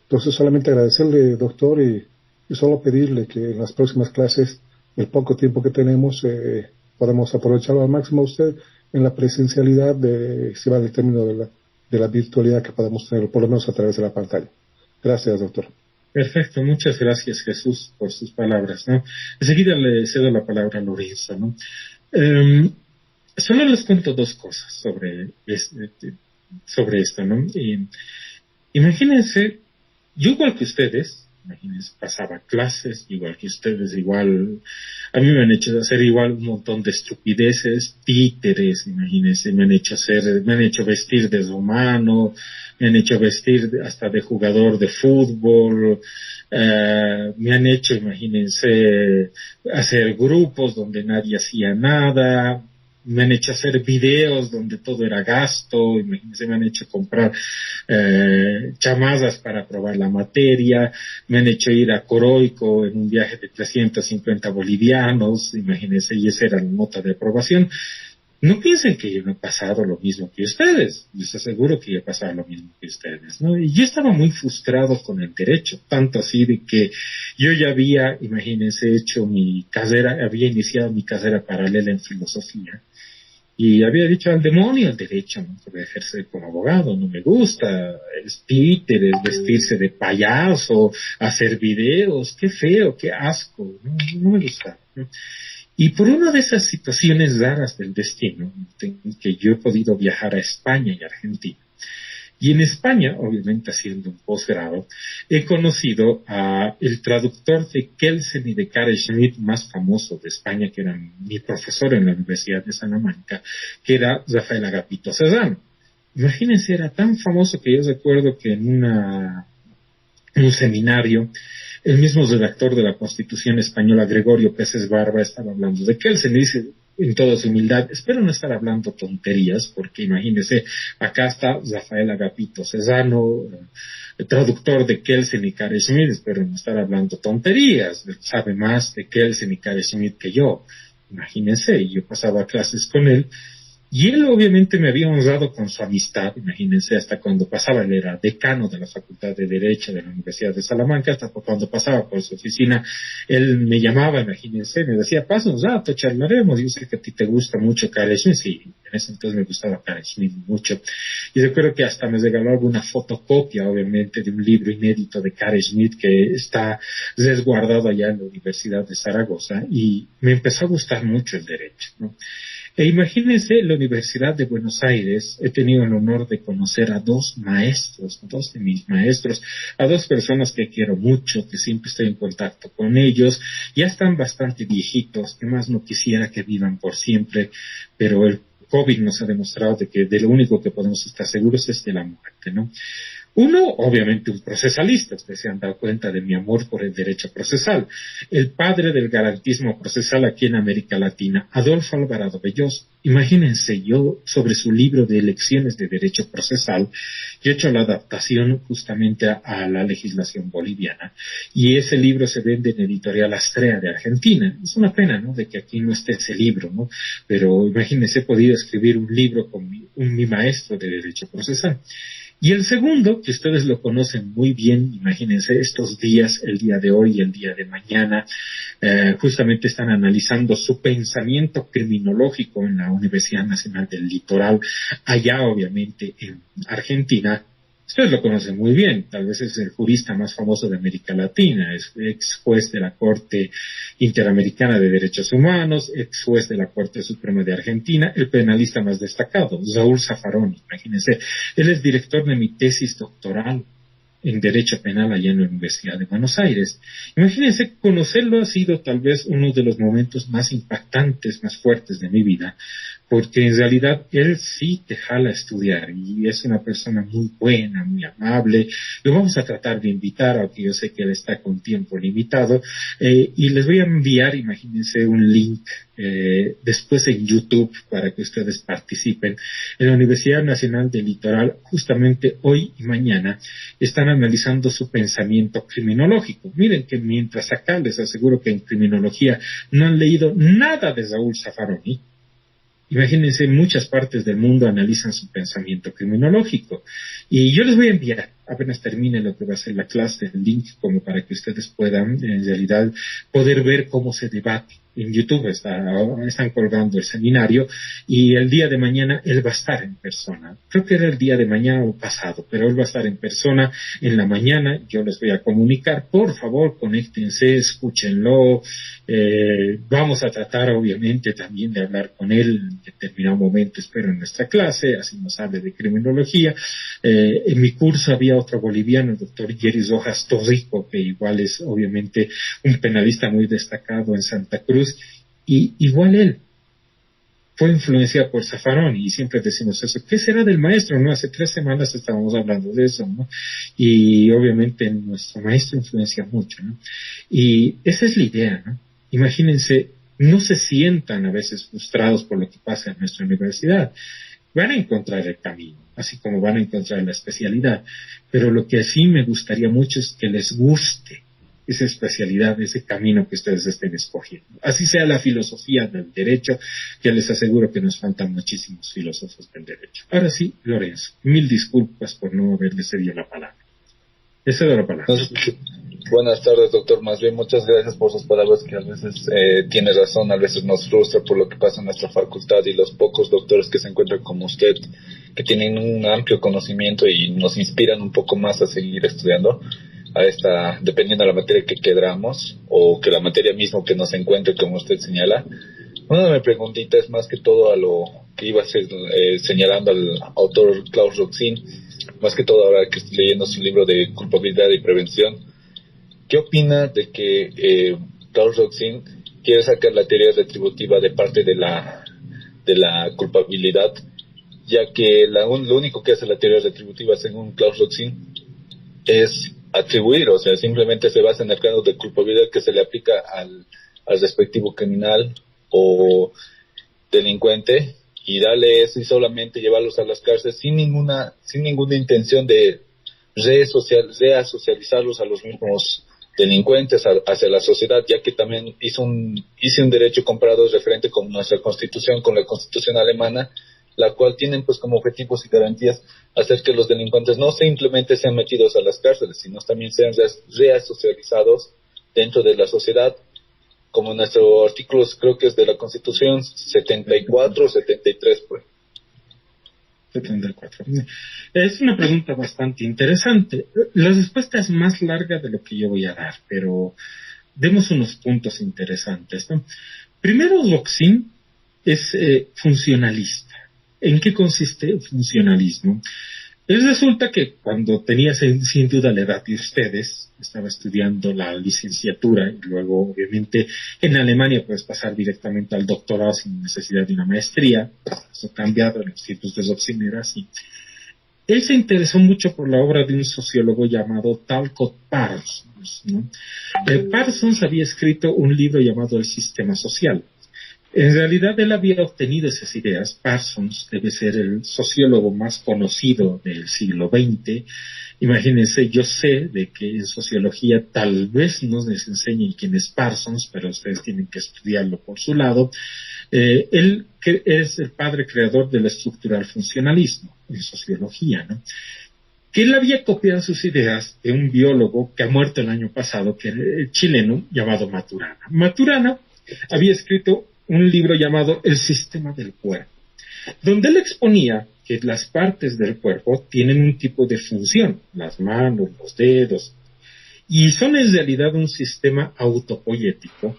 Entonces solamente agradecerle, doctor, y solo pedirle que en las próximas clases el poco tiempo que tenemos podemos aprovecharlo al máximo. Usted en la presencialidad si va el término de la virtualidad que podemos tener, por lo menos a través de la pantalla. Gracias, doctor. Perfecto, muchas gracias, Jesús, por sus palabras, ¿no? Enseguida le cedo la palabra a Lorenzo, ¿no? Solo les cuento dos cosas sobre esto, ¿no? Imagínense, yo igual que ustedes, imagínense, pasaba clases, igual que ustedes, igual, a mí me han hecho hacer igual un montón de estupideces, títeres, imagínense, me han hecho vestir de humano, me han hecho vestir hasta de jugador de fútbol, me han hecho, imagínense, hacer grupos donde nadie hacía nada, me han hecho hacer videos donde todo era gasto, imagínense, me han hecho comprar chamazas para probar la materia, me han hecho ir a Coroico en un viaje de 350 bolivianos, imagínense, y esa era la nota de aprobación. No piensen que yo no he pasado lo mismo que ustedes, les aseguro que yo he pasado lo mismo que ustedes, ¿no? Y yo estaba muy frustrado con el derecho, tanto así de que yo ya había, imagínense, había iniciado mi carrera paralela en filosofía, y había dicho al demonio el derecho, ¿no? Voy a ejercer como abogado, no me gusta, es títeres, vestirse de payaso, hacer videos, qué feo, qué asco, no me gusta, ¿no? Y por una de esas situaciones raras del destino, que yo he podido viajar a España y Argentina. Y en España, obviamente haciendo un posgrado, he conocido a el traductor de Kelsen y de Carl Schmitt más famoso de España, que era mi profesor en la Universidad de Salamanca, que era Rafael Agapito Cezanne. Imagínense, era tan famoso que yo recuerdo que en un seminario, el mismo redactor de la Constitución Española, Gregorio Peces Barba, estaba hablando de Kelsen y dice, en toda su humildad, espero no estar hablando tonterías, porque imagínense, acá está Rafael Agapito Cezano, traductor de Kelsen y Carl Schmitt, espero no estar hablando tonterías, sabe más de Kelsen y Carl Schmitt que yo. Imagínense, yo pasaba clases con él, y él obviamente me había honrado con su amistad, imagínense, hasta cuando pasaba, él era decano de la Facultad de Derecho de la Universidad de Salamanca, hasta cuando pasaba por su oficina, él me llamaba, imagínense, me decía, pasa un rato, charlaremos, yo sé que a ti te gusta mucho Carl Schmitt, sí, en ese entonces me gustaba Carl Schmitt mucho, y recuerdo que hasta me regaló alguna fotocopia, obviamente, de un libro inédito de Carl Schmitt que está resguardado allá en la Universidad de Zaragoza, y me empezó a gustar mucho el derecho, ¿no? E imagínense, en la Universidad de Buenos Aires he tenido el honor de conocer a dos de mis maestros, a dos personas que quiero mucho, que siempre estoy en contacto con ellos, ya están bastante viejitos, que más no quisiera que vivan por siempre, pero el COVID nos ha demostrado de que de lo único que podemos estar seguros es de la muerte, ¿no? Uno, obviamente un procesalista, ustedes se han dado cuenta de mi amor por el derecho procesal, el padre del garantismo procesal aquí en América Latina, Adolfo Alvarado Belloso. Imagínense, yo sobre su libro de Lecciones de Derecho Procesal, yo he hecho la adaptación justamente a la legislación boliviana, y ese libro se vende en Editorial Astrea de Argentina. Es una pena, ¿no?, de que aquí no esté ese libro, ¿no? Pero imagínense, he podido escribir un libro con mi maestro de Derecho Procesal. Y el segundo, que ustedes lo conocen muy bien, imagínense, estos días, el día de hoy y el día de mañana, justamente están analizando su pensamiento criminológico en la Universidad Nacional del Litoral, allá obviamente en Argentina. Ustedes lo conocen muy bien, tal vez es el jurista más famoso de América Latina, es ex juez de la Corte Interamericana de Derechos Humanos, ex juez de la Corte Suprema de Argentina, el penalista más destacado, Raúl Zaffaroni, imagínense. Él es director de mi tesis doctoral en Derecho Penal allá en la Universidad de Buenos Aires. Imagínense, conocerlo ha sido tal vez uno de los momentos más impactantes, más fuertes de mi vida, porque en realidad él sí te jala a estudiar y es una persona muy buena, muy amable. Lo vamos a tratar de invitar, aunque yo sé que él está con tiempo limitado, y les voy a enviar, imagínense, un link después en YouTube para que ustedes participen. En la Universidad Nacional del Litoral, justamente hoy y mañana, están analizando su pensamiento criminológico. Miren que mientras acá les aseguro que en criminología no han leído nada de Raúl Zaffaroni, imagínense, en muchas partes del mundo analizan su pensamiento criminológico. Y yo les voy a enviar, apenas termine lo que va a ser la clase, el link como para que ustedes puedan en realidad poder ver cómo se debate. En YouTube están colgando el seminario y el día de mañana él va a estar en persona. Creo que era el día de mañana o pasado, pero él va a estar en persona en la mañana. Yo les voy a comunicar. Por favor, conéctense, escúchenlo. Vamos a tratar, obviamente, también de hablar con él en determinado momento, espero, en nuestra clase. Así nos hable de criminología. En mi curso había otro boliviano, el doctor Jerry Rojas Torrico, que igual es, obviamente, un penalista muy destacado en Santa Cruz. Y igual él fue influenciado por Zaffaroni, y siempre decimos eso. ¿Qué será del maestro? No, hace 3 semanas estábamos hablando de eso, ¿no? Y obviamente nuestro maestro influencia mucho, ¿no? Y esa es la idea, ¿no? Imagínense, no se sientan a veces frustrados por lo que pasa en nuestra universidad. Van a encontrar el camino, así como van a encontrar la especialidad. Pero lo que sí me gustaría mucho es que les guste esa especialidad, ese camino que ustedes estén escogiendo. Así sea la filosofía del derecho, que les aseguro que nos faltan muchísimos filósofos del derecho. Ahora sí, Lorenzo, 1000 disculpas por no haberle cedido la palabra. Le cedo la palabra. Buenas tardes, doctor. Más bien, muchas gracias por sus palabras, que a veces tiene razón, a veces nos frustra por lo que pasa en nuestra facultad, y los pocos doctores que se encuentran como usted, que tienen un amplio conocimiento y nos inspiran un poco más a seguir estudiando, dependiendo de la materia que queramos, o que la materia misma que nos encuentre, como usted señala. Una de mis preguntitas es más que todo a lo que iba a ser señalando al autor Klaus Roxin, más que todo ahora que estoy leyendo su libro de culpabilidad y prevención. ¿Qué opina de que Klaus Roxin quiere sacar la teoría retributiva de parte de la culpabilidad, ya que lo único que hace la teoría retributiva, según Klaus Roxin, es atribuir, o sea, simplemente se basa en el grado de culpabilidad que se le aplica al respectivo criminal o delincuente, y darle eso y solamente llevarlos a las cárceles sin ninguna intención de reasocializarlos a los mismos delincuentes, hacia la sociedad, ya que también hice un derecho comparado referente con nuestra Constitución, con la Constitución alemana, la cual tienen pues como objetivos y garantías hacer que los delincuentes no simplemente sean metidos a las cárceles, sino también sean reasocializados dentro de la sociedad, como nuestro artículo, creo que es de la Constitución 74 o 73, pues. 74. Es una pregunta bastante interesante. La respuesta es más larga de lo que yo voy a dar, pero demos unos puntos interesantes, ¿no? Primero, Roxin es funcionalista. ¿En qué consiste el funcionalismo? Resulta que cuando tenía sin duda la edad de ustedes, estaba estudiando la licenciatura y luego obviamente en Alemania puedes pasar directamente al doctorado sin necesidad de una maestría. Eso ha cambiado, en los tiempos de Roxin era así. Él se interesó mucho por la obra de un sociólogo llamado Talcott Parsons, ¿no? Parsons había escrito un libro llamado El Sistema Social. En realidad él había obtenido esas ideas. Parsons debe ser el sociólogo más conocido del siglo XX. Imagínense, yo sé de que en sociología tal vez no les enseñen quién es Parsons, pero ustedes tienen que estudiarlo por su lado. Él es el padre creador del estructural funcionalismo en sociología, ¿no? Que él había copiado sus ideas de un biólogo que ha muerto el año pasado, que era chileno, llamado Maturana. Maturana había escrito un libro llamado El Sistema del Cuerpo, donde él exponía que las partes del cuerpo tienen un tipo de función, las manos, los dedos, y son en realidad un sistema autopoyético.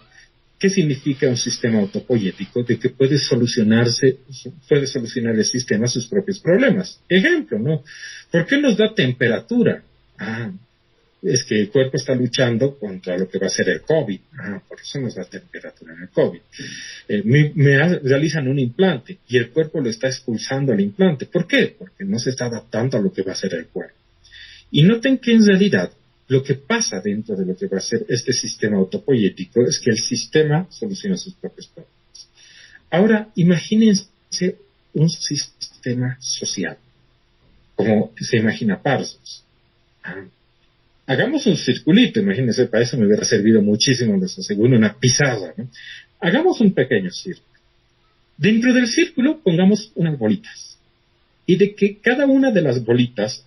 ¿Qué significa un sistema autopoyético? De que puede solucionar el sistema sus propios problemas. Ejemplo, ¿no? ¿Por qué nos da temperatura? Es que el cuerpo está luchando contra lo que va a ser el COVID. Por eso nos da temperatura en el COVID. Realizan un implante y el cuerpo lo está expulsando al implante. ¿Por qué? Porque no se está adaptando a lo que va a ser el cuerpo. Y noten que en realidad lo que pasa dentro de lo que va a ser este sistema autopoyético es que el sistema soluciona sus propios problemas. Ahora, imagínense un sistema social, como se imagina Parsons. Hagamos un circulito, imagínense, para eso me hubiera servido muchísimo, les aseguro, una pizarra, ¿no? Hagamos un pequeño círculo. Dentro del círculo pongamos unas bolitas. Y de que cada una de las bolitas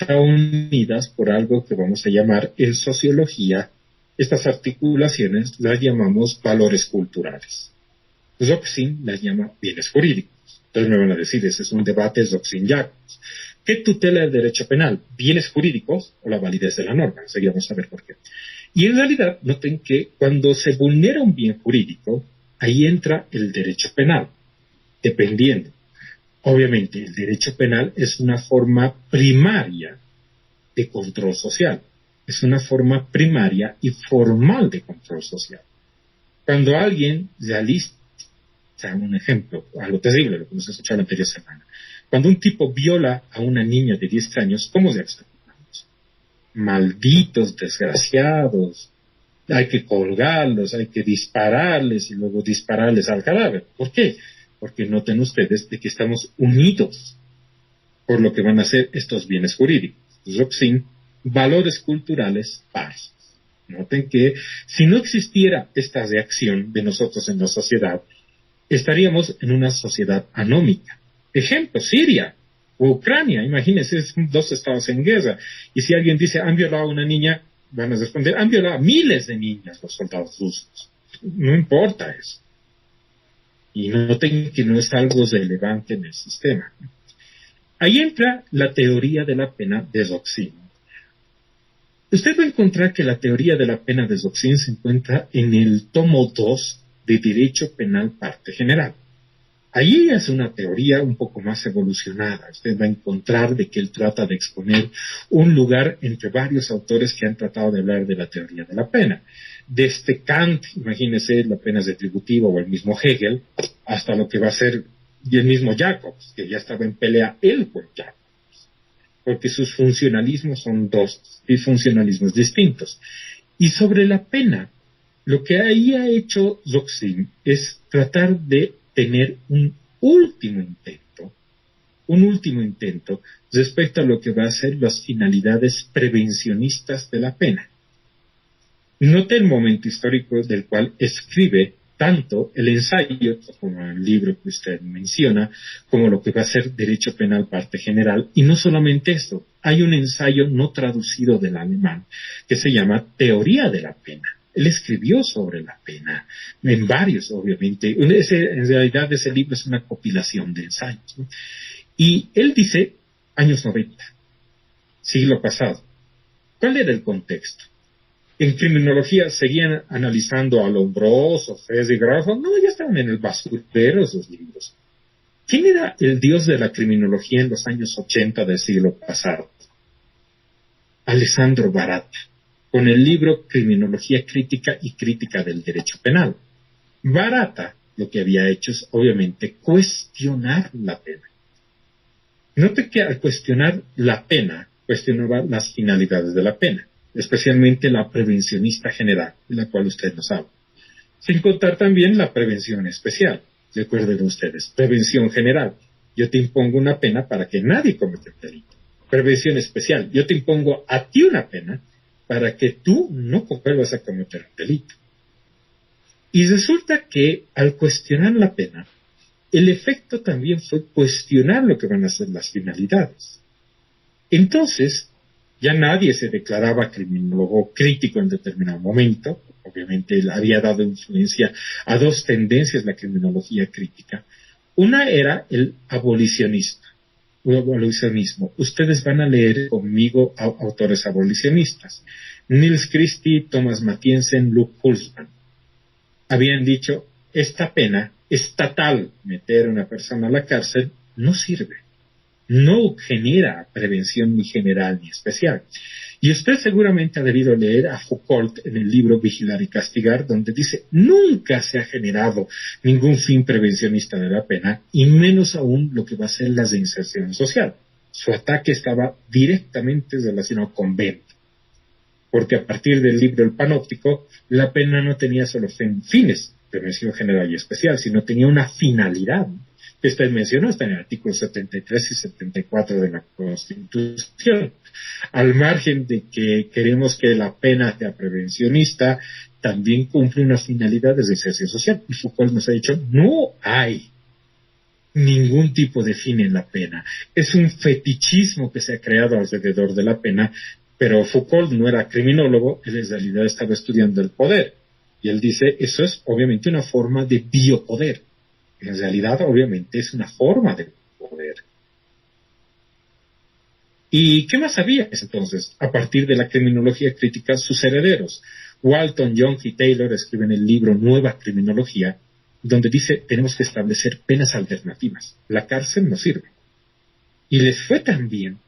están unidas por algo que vamos a llamar en sociología, estas articulaciones las llamamos valores culturales. Zoxin las llama bienes jurídicos. Entonces me van a decir, ese es un debate Zoxin-Jacobs. ¿Qué tutela el derecho penal? ¿Bienes jurídicos o la validez de la norma? Enseguida vamos a ver por qué. Y en realidad, noten que cuando se vulnera un bien jurídico, ahí entra el derecho penal, dependiendo. Obviamente, el derecho penal es una forma primaria de control social. Es una forma primaria y formal de control social. Cuando alguien realiza, un ejemplo, algo terrible, lo que hemos escuchado la anterior semana. Cuando un tipo viola a una niña de 10 años, ¿cómo reaccionamos? Malditos, desgraciados, hay que colgarlos, hay que dispararles y luego dispararles al cadáver. ¿Por qué? Porque noten ustedes de que estamos unidos por lo que van a ser estos bienes jurídicos. Zoxin, valores culturales falsos. Noten que si no existiera esta reacción de nosotros en la sociedad, estaríamos en una sociedad anómica. Ejemplo, Siria o Ucrania, imagínense, son dos estados en guerra. Y si alguien dice, han violado a una niña, van a responder, han violado a miles de niñas los soldados rusos. No importa eso. Y noten que no es algo relevante en el sistema. Ahí entra la teoría de la pena de Zoxin. Usted va a encontrar que la teoría de la pena de Zoxin se encuentra en el tomo 2 de Derecho Penal Parte General. Allí es una teoría un poco más evolucionada. Usted va a encontrar de que él trata de exponer un lugar entre varios autores que han tratado de hablar de la teoría de la pena. Desde Kant, imagínese la pena retributiva, o el mismo Hegel, hasta lo que va a ser y el mismo Jacobs, que ya estaba en pelea él con Jacobs, porque sus funcionalismos son dos funcionalismos distintos. Y sobre la pena, lo que ahí ha hecho Zoxin es tratar de tener un último intento respecto a lo que va a ser las finalidades prevencionistas de la pena. Note el momento histórico del cual escribe tanto el ensayo, como el libro que usted menciona, como lo que va a ser Derecho Penal Parte General, y no solamente esto, hay un ensayo no traducido del alemán que se llama Teoría de la Pena. Él escribió sobre la pena, en varios, obviamente. En realidad ese libro es una compilación de ensayos, ¿no? Y él dice, años 90, siglo pasado. ¿Cuál era el contexto? En criminología seguían analizando a Lombroso, Fez y Grafo. No, ya estaban en el basurero esos libros. ¿Quién era el dios de la criminología en los años 80 del siglo pasado? Alessandro Barata, con el libro Criminología Crítica y Crítica del Derecho Penal. Barata lo que había hecho es, obviamente, cuestionar la pena. Note que al cuestionar la pena, cuestionaba las finalidades de la pena, especialmente la prevencionista general, de la cual usted nos habla. Sin contar también la prevención especial. Recuerden ustedes, prevención general. Yo te impongo una pena para que nadie cometa el delito. Prevención especial. Yo te impongo a ti una pena para que tú no vuelvas a cometer un delito. Y resulta que al cuestionar la pena, el efecto también fue cuestionar lo que van a ser las finalidades. Entonces, ya nadie se declaraba criminólogo crítico en determinado momento. Obviamente él había dado influencia a dos tendencias la criminología crítica. Una era el abolicionismo. Ustedes van a leer conmigo a autores abolicionistas. Nils Christie, Thomas Mathiesen, Luke Hulsman. Habían dicho, esta pena estatal, meter a una persona a la cárcel, no sirve. No genera prevención ni general ni especial. Y usted seguramente ha debido leer a Foucault en el libro Vigilar y Castigar, donde dice, nunca se ha generado ningún fin prevencionista de la pena, y menos aún lo que va a ser la reinserción social. Su ataque estaba directamente relacionado con Bent, porque a partir del libro El Panóptico, la pena no tenía solo fines, prevención general y especial, sino tenía una finalidad, que usted mencionó, está en el artículo 73 y 74 de la Constitución. Al margen de que queremos que la pena sea prevencionista, también cumple una finalidad de reinserción social. Y Foucault nos ha dicho, no hay ningún tipo de fin en la pena. Es un fetichismo que se ha creado alrededor de la pena, pero Foucault no era criminólogo, él en realidad estaba estudiando el poder. Y él dice, eso es obviamente una forma de biopoder. En realidad, obviamente, es una forma de poder. ¿Y qué más había entonces? A partir de la criminología crítica, sus herederos. Walton, Young y Taylor escriben el libro Nueva Criminología, donde dice, tenemos que establecer penas alternativas. La cárcel no sirve. Y les fue tan bien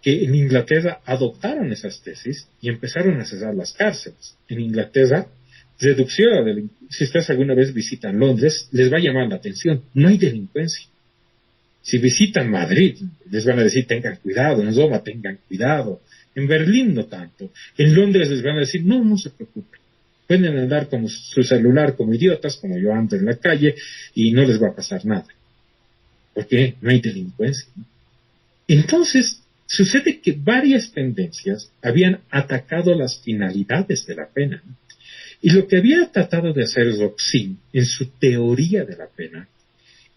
que en Inglaterra adoptaron esas tesis y empezaron a cerrar las cárceles. En Inglaterra, reducción de la si ustedes alguna vez visitan Londres, les va a llamar la atención. No hay delincuencia. Si visitan Madrid, les van a decir, tengan cuidado. En Roma, tengan cuidado. En Berlín, no tanto. En Londres les van a decir, no, no se preocupen. Pueden andar con su celular como idiotas, como yo ando en la calle, y no les va a pasar nada. ¿Por qué? No hay delincuencia. Entonces, sucede que varias tendencias habían atacado las finalidades de la pena. Y lo que había tratado de hacer Roxin en su teoría de la pena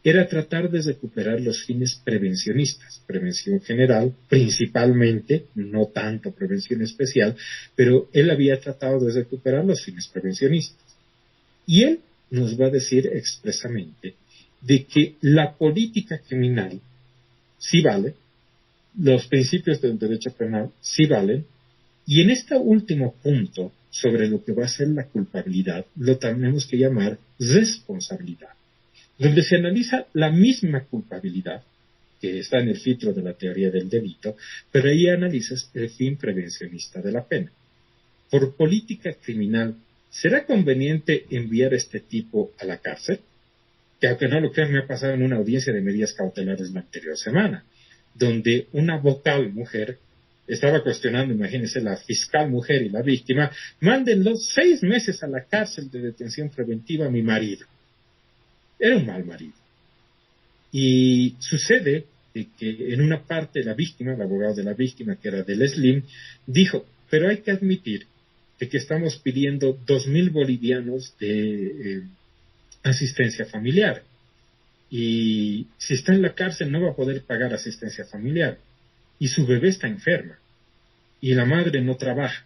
era tratar de recuperar los fines prevencionistas, prevención general, principalmente, no tanto prevención especial, pero él había tratado de recuperar los fines prevencionistas. Y él nos va a decir expresamente de que la política criminal sí vale, los principios del derecho penal sí valen, y en este último punto, sobre lo que va a ser la culpabilidad, lo tenemos que llamar responsabilidad, donde se analiza la misma culpabilidad que está en el filtro de la teoría del delito, pero ahí analizas el fin prevencionista de la pena. Por política criminal, ¿será conveniente enviar a este tipo a la cárcel? Que aunque no lo crean, me ha pasado en una audiencia de medidas cautelares la anterior semana, donde una vocal mujer estaba cuestionando, imagínense, la fiscal mujer y la víctima, mándenlo 6 meses a la cárcel de detención preventiva a mi marido. Era un mal marido. Y sucede de que en una parte la víctima, el abogado de la víctima, que era del SLIM, dijo, pero hay que admitir de que estamos pidiendo 2,000 bolivianos de asistencia familiar. Y si está en la cárcel no va a poder pagar asistencia familiar. Y su bebé está enferma. Y la madre no trabaja.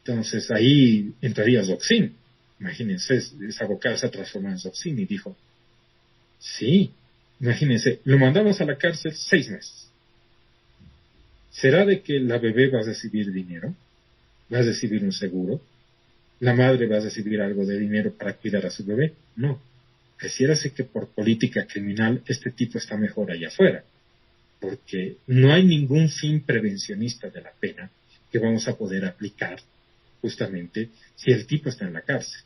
Entonces ahí entraría Roxin. Imagínense, esa vocal se transformó en Roxin y dijo, sí, imagínense, lo mandamos a la cárcel 6 meses. ¿Será de que la bebé va a recibir dinero? ¿Va a recibir un seguro? ¿La madre va a recibir algo de dinero para cuidar a su bebé? No. Pareciérase que por política criminal este tipo está mejor allá afuera, porque no hay ningún fin prevencionista de la pena que vamos a poder aplicar justamente si el tipo está en la cárcel.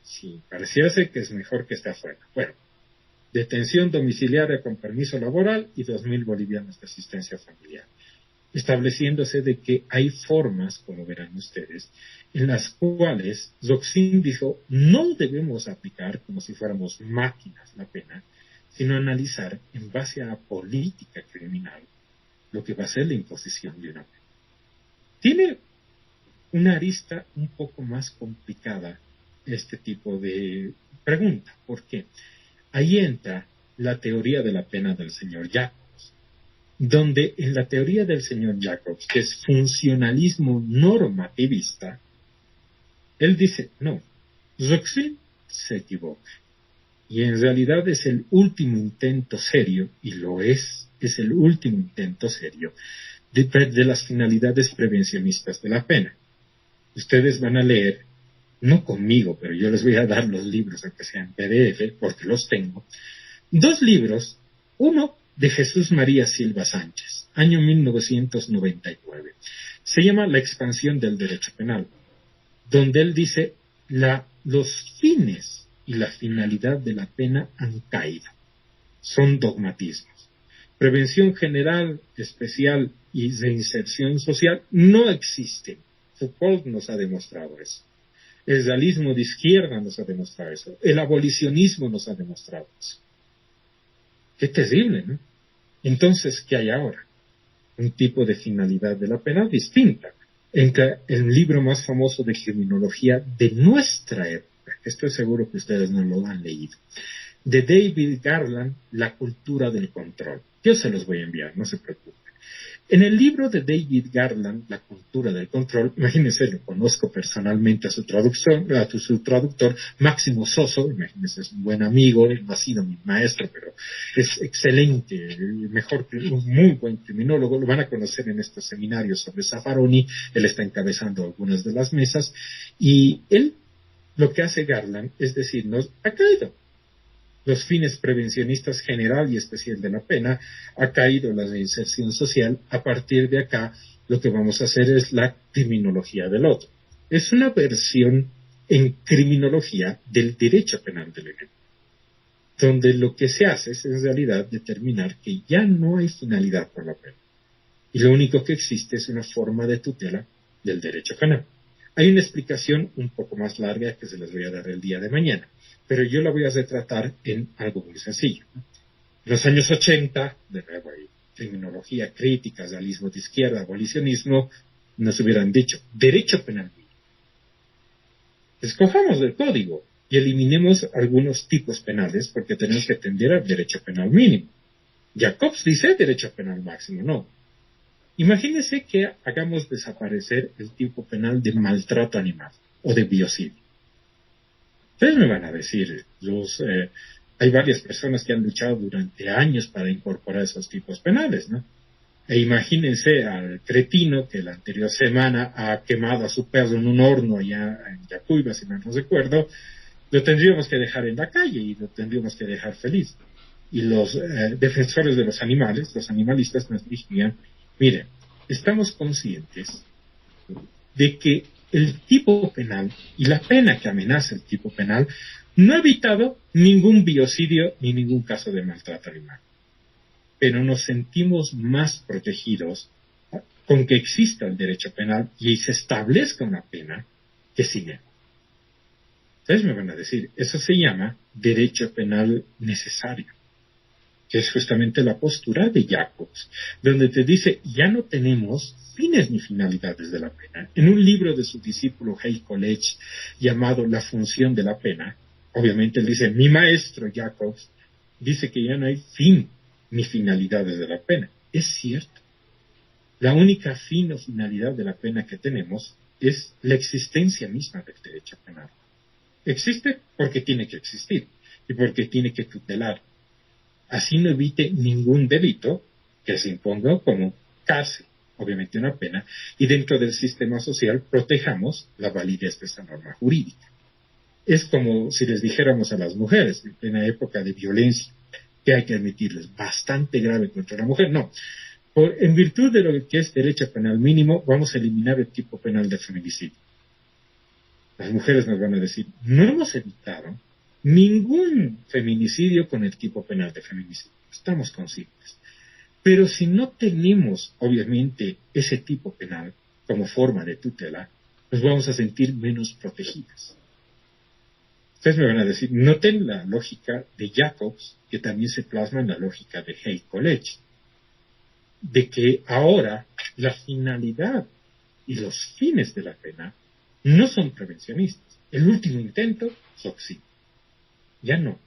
Sí, pareciérase que es mejor que esté afuera. Bueno, detención domiciliaria con permiso laboral y 2,000 bolivianos de asistencia familiar, estableciéndose de que hay formas, como verán ustedes, en las cuales Roxin dijo, no debemos aplicar como si fuéramos máquinas la pena, sino analizar en base a la política criminal lo que va a ser la imposición de una pena. Tiene una arista un poco más complicada este tipo de pregunta. ¿Por qué? Ahí entra la teoría de la pena del señor Jacobs, donde en la teoría del señor Jacobs, que es funcionalismo normativista, él dice, no, Roxin se equivoca. Y en realidad es el último intento serio, y lo es el último intento serio, de las finalidades prevencionistas de la pena. Ustedes van a leer, no conmigo, pero yo les voy a dar los libros, aunque sean PDF, porque los tengo. 2 libros, uno de Jesús María Silva Sánchez, año 1999. Se llama La expansión del derecho penal, donde él dice, los fines y la finalidad de la pena han caído. Son dogmatismos. Prevención general, especial y reinserción social no existen. Foucault nos ha demostrado eso. El realismo de izquierda nos ha demostrado eso. El abolicionismo nos ha demostrado eso. Qué terrible, ¿no? Entonces, ¿qué hay ahora? Un tipo de finalidad de la pena distinta. Entra el libro más famoso de criminología de nuestra época. Estoy seguro que ustedes no lo han leído. de David Garland, La cultura del control. Yo se los voy a enviar, no se preocupen. En el libro de David Garland, La cultura del control, imagínense, lo conozco personalmente a su traductor, Máximo Soso, imagínense, es un buen amigo, él no ha sido mi maestro, pero es excelente, mejor que un muy buen criminólogo, lo van a conocer en estos seminarios sobre Zaffaroni, él está encabezando algunas de las mesas, y él, lo que hace Garland es decirnos, ha caído los fines prevencionistas general y especial de la pena, ha caído la reinserción social. A partir de acá, lo que vamos a hacer es la criminología del otro. Es una versión en criminología del derecho penal del enemigo, donde lo que se hace es en realidad determinar que ya no hay finalidad por la pena. Y lo único que existe es una forma de tutela del derecho penal. Hay una explicación un poco más larga que se les voy a dar el día de mañana, pero yo la voy a retratar en algo muy sencillo. En los años 80, de nuevo hay criminología crítica, realismo de izquierda, abolicionismo, nos hubieran dicho, derecho penal mínimo. Escojamos del código y eliminemos algunos tipos penales porque tenemos que atender al derecho penal mínimo. Jacobs dice derecho penal máximo, no. Imagínense que hagamos desaparecer el tipo penal de maltrato animal o de biocidio. Ustedes me van a decir, hay varias personas que han luchado durante años para incorporar esos tipos penales, ¿no? E imagínense al cretino que la anterior semana ha quemado a su perro en un horno allá en Yacuiba, si mal no recuerdo, lo tendríamos que dejar en la calle y lo tendríamos que dejar feliz. Y los defensores de los animales, los animalistas nos dirían, miren, estamos conscientes de que el tipo penal y la pena que amenaza el tipo penal no ha evitado ningún biocidio ni ningún caso de maltrato animal. Pero nos sentimos más protegidos con que exista el derecho penal y se establezca una pena que sin él. Ustedes me van a decir, eso se llama derecho penal necesario, que es justamente la postura de Jacobs, donde te dice, ya no tenemos fines ni finalidades de la pena. En un libro de su discípulo Hay College llamado La función de la pena, obviamente él dice, mi maestro Jacobs dice que ya no hay fin ni finalidades de la pena. Es cierto. La única fin o finalidad de la pena que tenemos es la existencia misma del derecho penal. Existe porque tiene que existir y porque tiene que tutelar. Así no evite ningún delito que se imponga como cárcel, obviamente una pena, y dentro del sistema social protejamos la validez de esa norma jurídica. Es como si les dijéramos a las mujeres, en plena época de violencia, que hay que admitirles, bastante grave contra la mujer, no. En virtud de lo que es derecho penal mínimo, vamos a eliminar el tipo penal de feminicidio. Las mujeres nos van a decir, no hemos evitado ningún feminicidio con el tipo penal de feminicidio. Estamos conscientes. Pero si no tenemos, obviamente, ese tipo penal como forma de tutela, nos vamos a sentir menos protegidas. Ustedes me van a decir, noten la lógica de Jacobs, que también se plasma en la lógica de Hay College, de que ahora la finalidad y los fines de la pena no son prevencionistas. El último intento es auxilio. Ya no.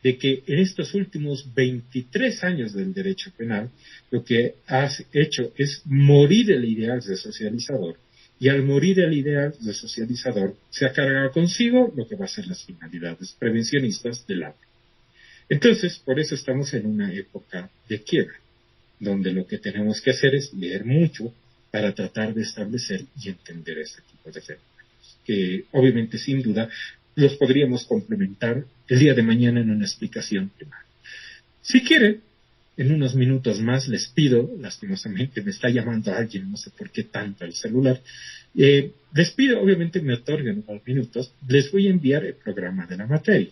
De que en estos últimos 23 años del derecho penal, lo que has hecho es morir el ideal resocializador, y al morir el ideal resocializador se ha cargado consigo lo que va a ser las finalidades prevencionistas del acto. Entonces, por eso estamos en una época de quiebra, donde lo que tenemos que hacer es leer mucho para tratar de establecer y entender este tipo de fenómenos, que obviamente sin duda los podríamos complementar el día de mañana en una explicación primaria. Si quieren, en unos minutos más les pido, lastimosamente me está llamando alguien, no sé por qué tanto el celular, les pido, obviamente me otorguen unos minutos, les voy a enviar el programa de la materia.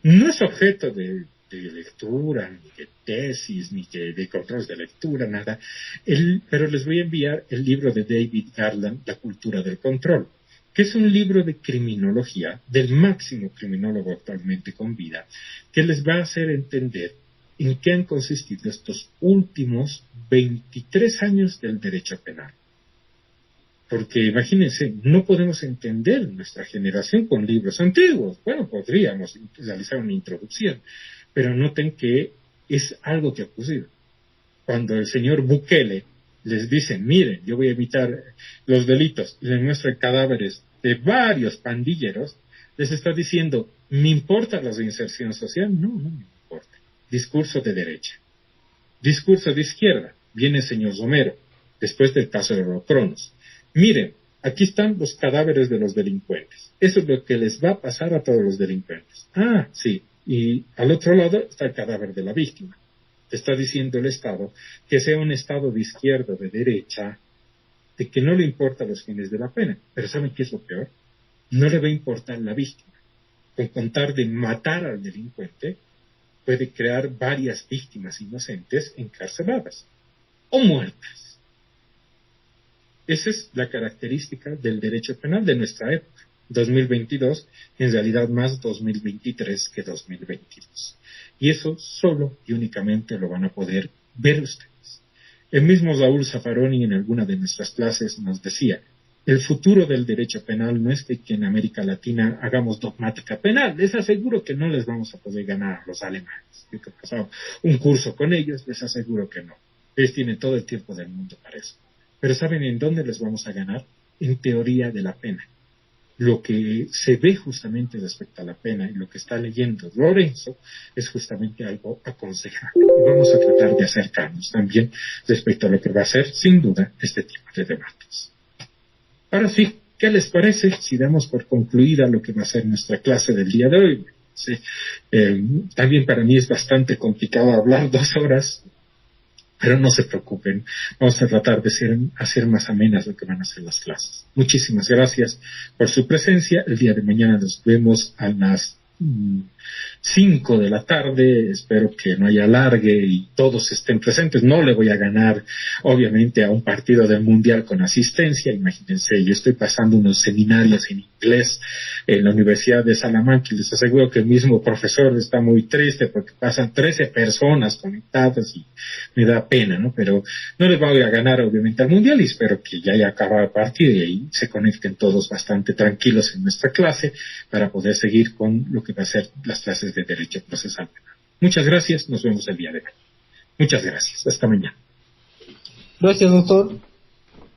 No es objeto de lectura, ni de tesis, ni de controles de lectura, nada, pero les voy a enviar el libro de David Garland, La cultura del control, que es un libro de criminología del máximo criminólogo actualmente con vida, que les va a hacer entender en qué han consistido estos últimos 23 años del derecho penal. Porque imagínense, no podemos entender nuestra generación con libros antiguos. Bueno, podríamos realizar una introducción, pero noten que es algo que ha ocurrido. Cuando el señor Bukele les dice, miren, yo voy a evitar los delitos, y les muestra cadáveres de varios pandilleros, les está diciendo, ¿me importa la reinserción social? No, no me importa. Discurso de derecha. Discurso de izquierda. Viene el señor Romero, después del caso de Eurocronos. Miren, aquí están los cadáveres de los delincuentes. Eso es lo que les va a pasar a todos los delincuentes. Ah, sí. Y al otro lado está el cadáver de la víctima. Está diciendo el Estado que sea un Estado de izquierda o de derecha, de que no le importan los fines de la pena. Pero ¿saben qué es lo peor? No le va a importar la víctima. Con contar de matar al delincuente, puede crear varias víctimas inocentes encarceladas o muertas. Esa es la característica del derecho penal de nuestra época, 2022, en realidad más 2023 que 2022. Y eso solo y únicamente lo van a poder ver ustedes. El mismo Raúl Zaffaroni en alguna de nuestras clases nos decía, el futuro del derecho penal no es que en América Latina hagamos dogmática penal. Les aseguro que no les vamos a poder ganar a los alemanes. Yo he pasado un curso con ellos, les aseguro que no. Ellos tienen todo el tiempo del mundo para eso. Pero ¿saben en dónde les vamos a ganar? En teoría de la pena. Lo que se ve justamente respecto a la pena y lo que está leyendo Lorenzo es justamente algo aconsejable. Y vamos a tratar de acercarnos también respecto a lo que va a ser, sin duda, este tipo de debates. Ahora sí, ¿qué les parece si damos por concluida lo que va a ser nuestra clase del día de hoy? Sí, también para mí es bastante complicado hablar 2 horas, pero no se preocupen, vamos a tratar de hacer más amenas lo que van a ser las clases. Muchísimas gracias por su presencia. El día de mañana nos vemos a las 5 de la tarde, espero que no haya alargue y todos estén presentes. No le voy a ganar obviamente a un partido del mundial con asistencia, imagínense, yo estoy pasando unos seminarios en inglés en la Universidad de Salamanca y les aseguro que el mismo profesor está muy triste porque pasan 13 personas conectadas y me da pena, ¿no? Pero no les voy a ganar obviamente al mundial y espero que ya haya acabado el partido y ahí se conecten todos bastante tranquilos en nuestra clase para poder seguir con lo que va a ser las clases de Derecho Procesal Penal. Muchas gracias, nos vemos el día de hoy. Muchas gracias, hasta mañana. Gracias, doctor.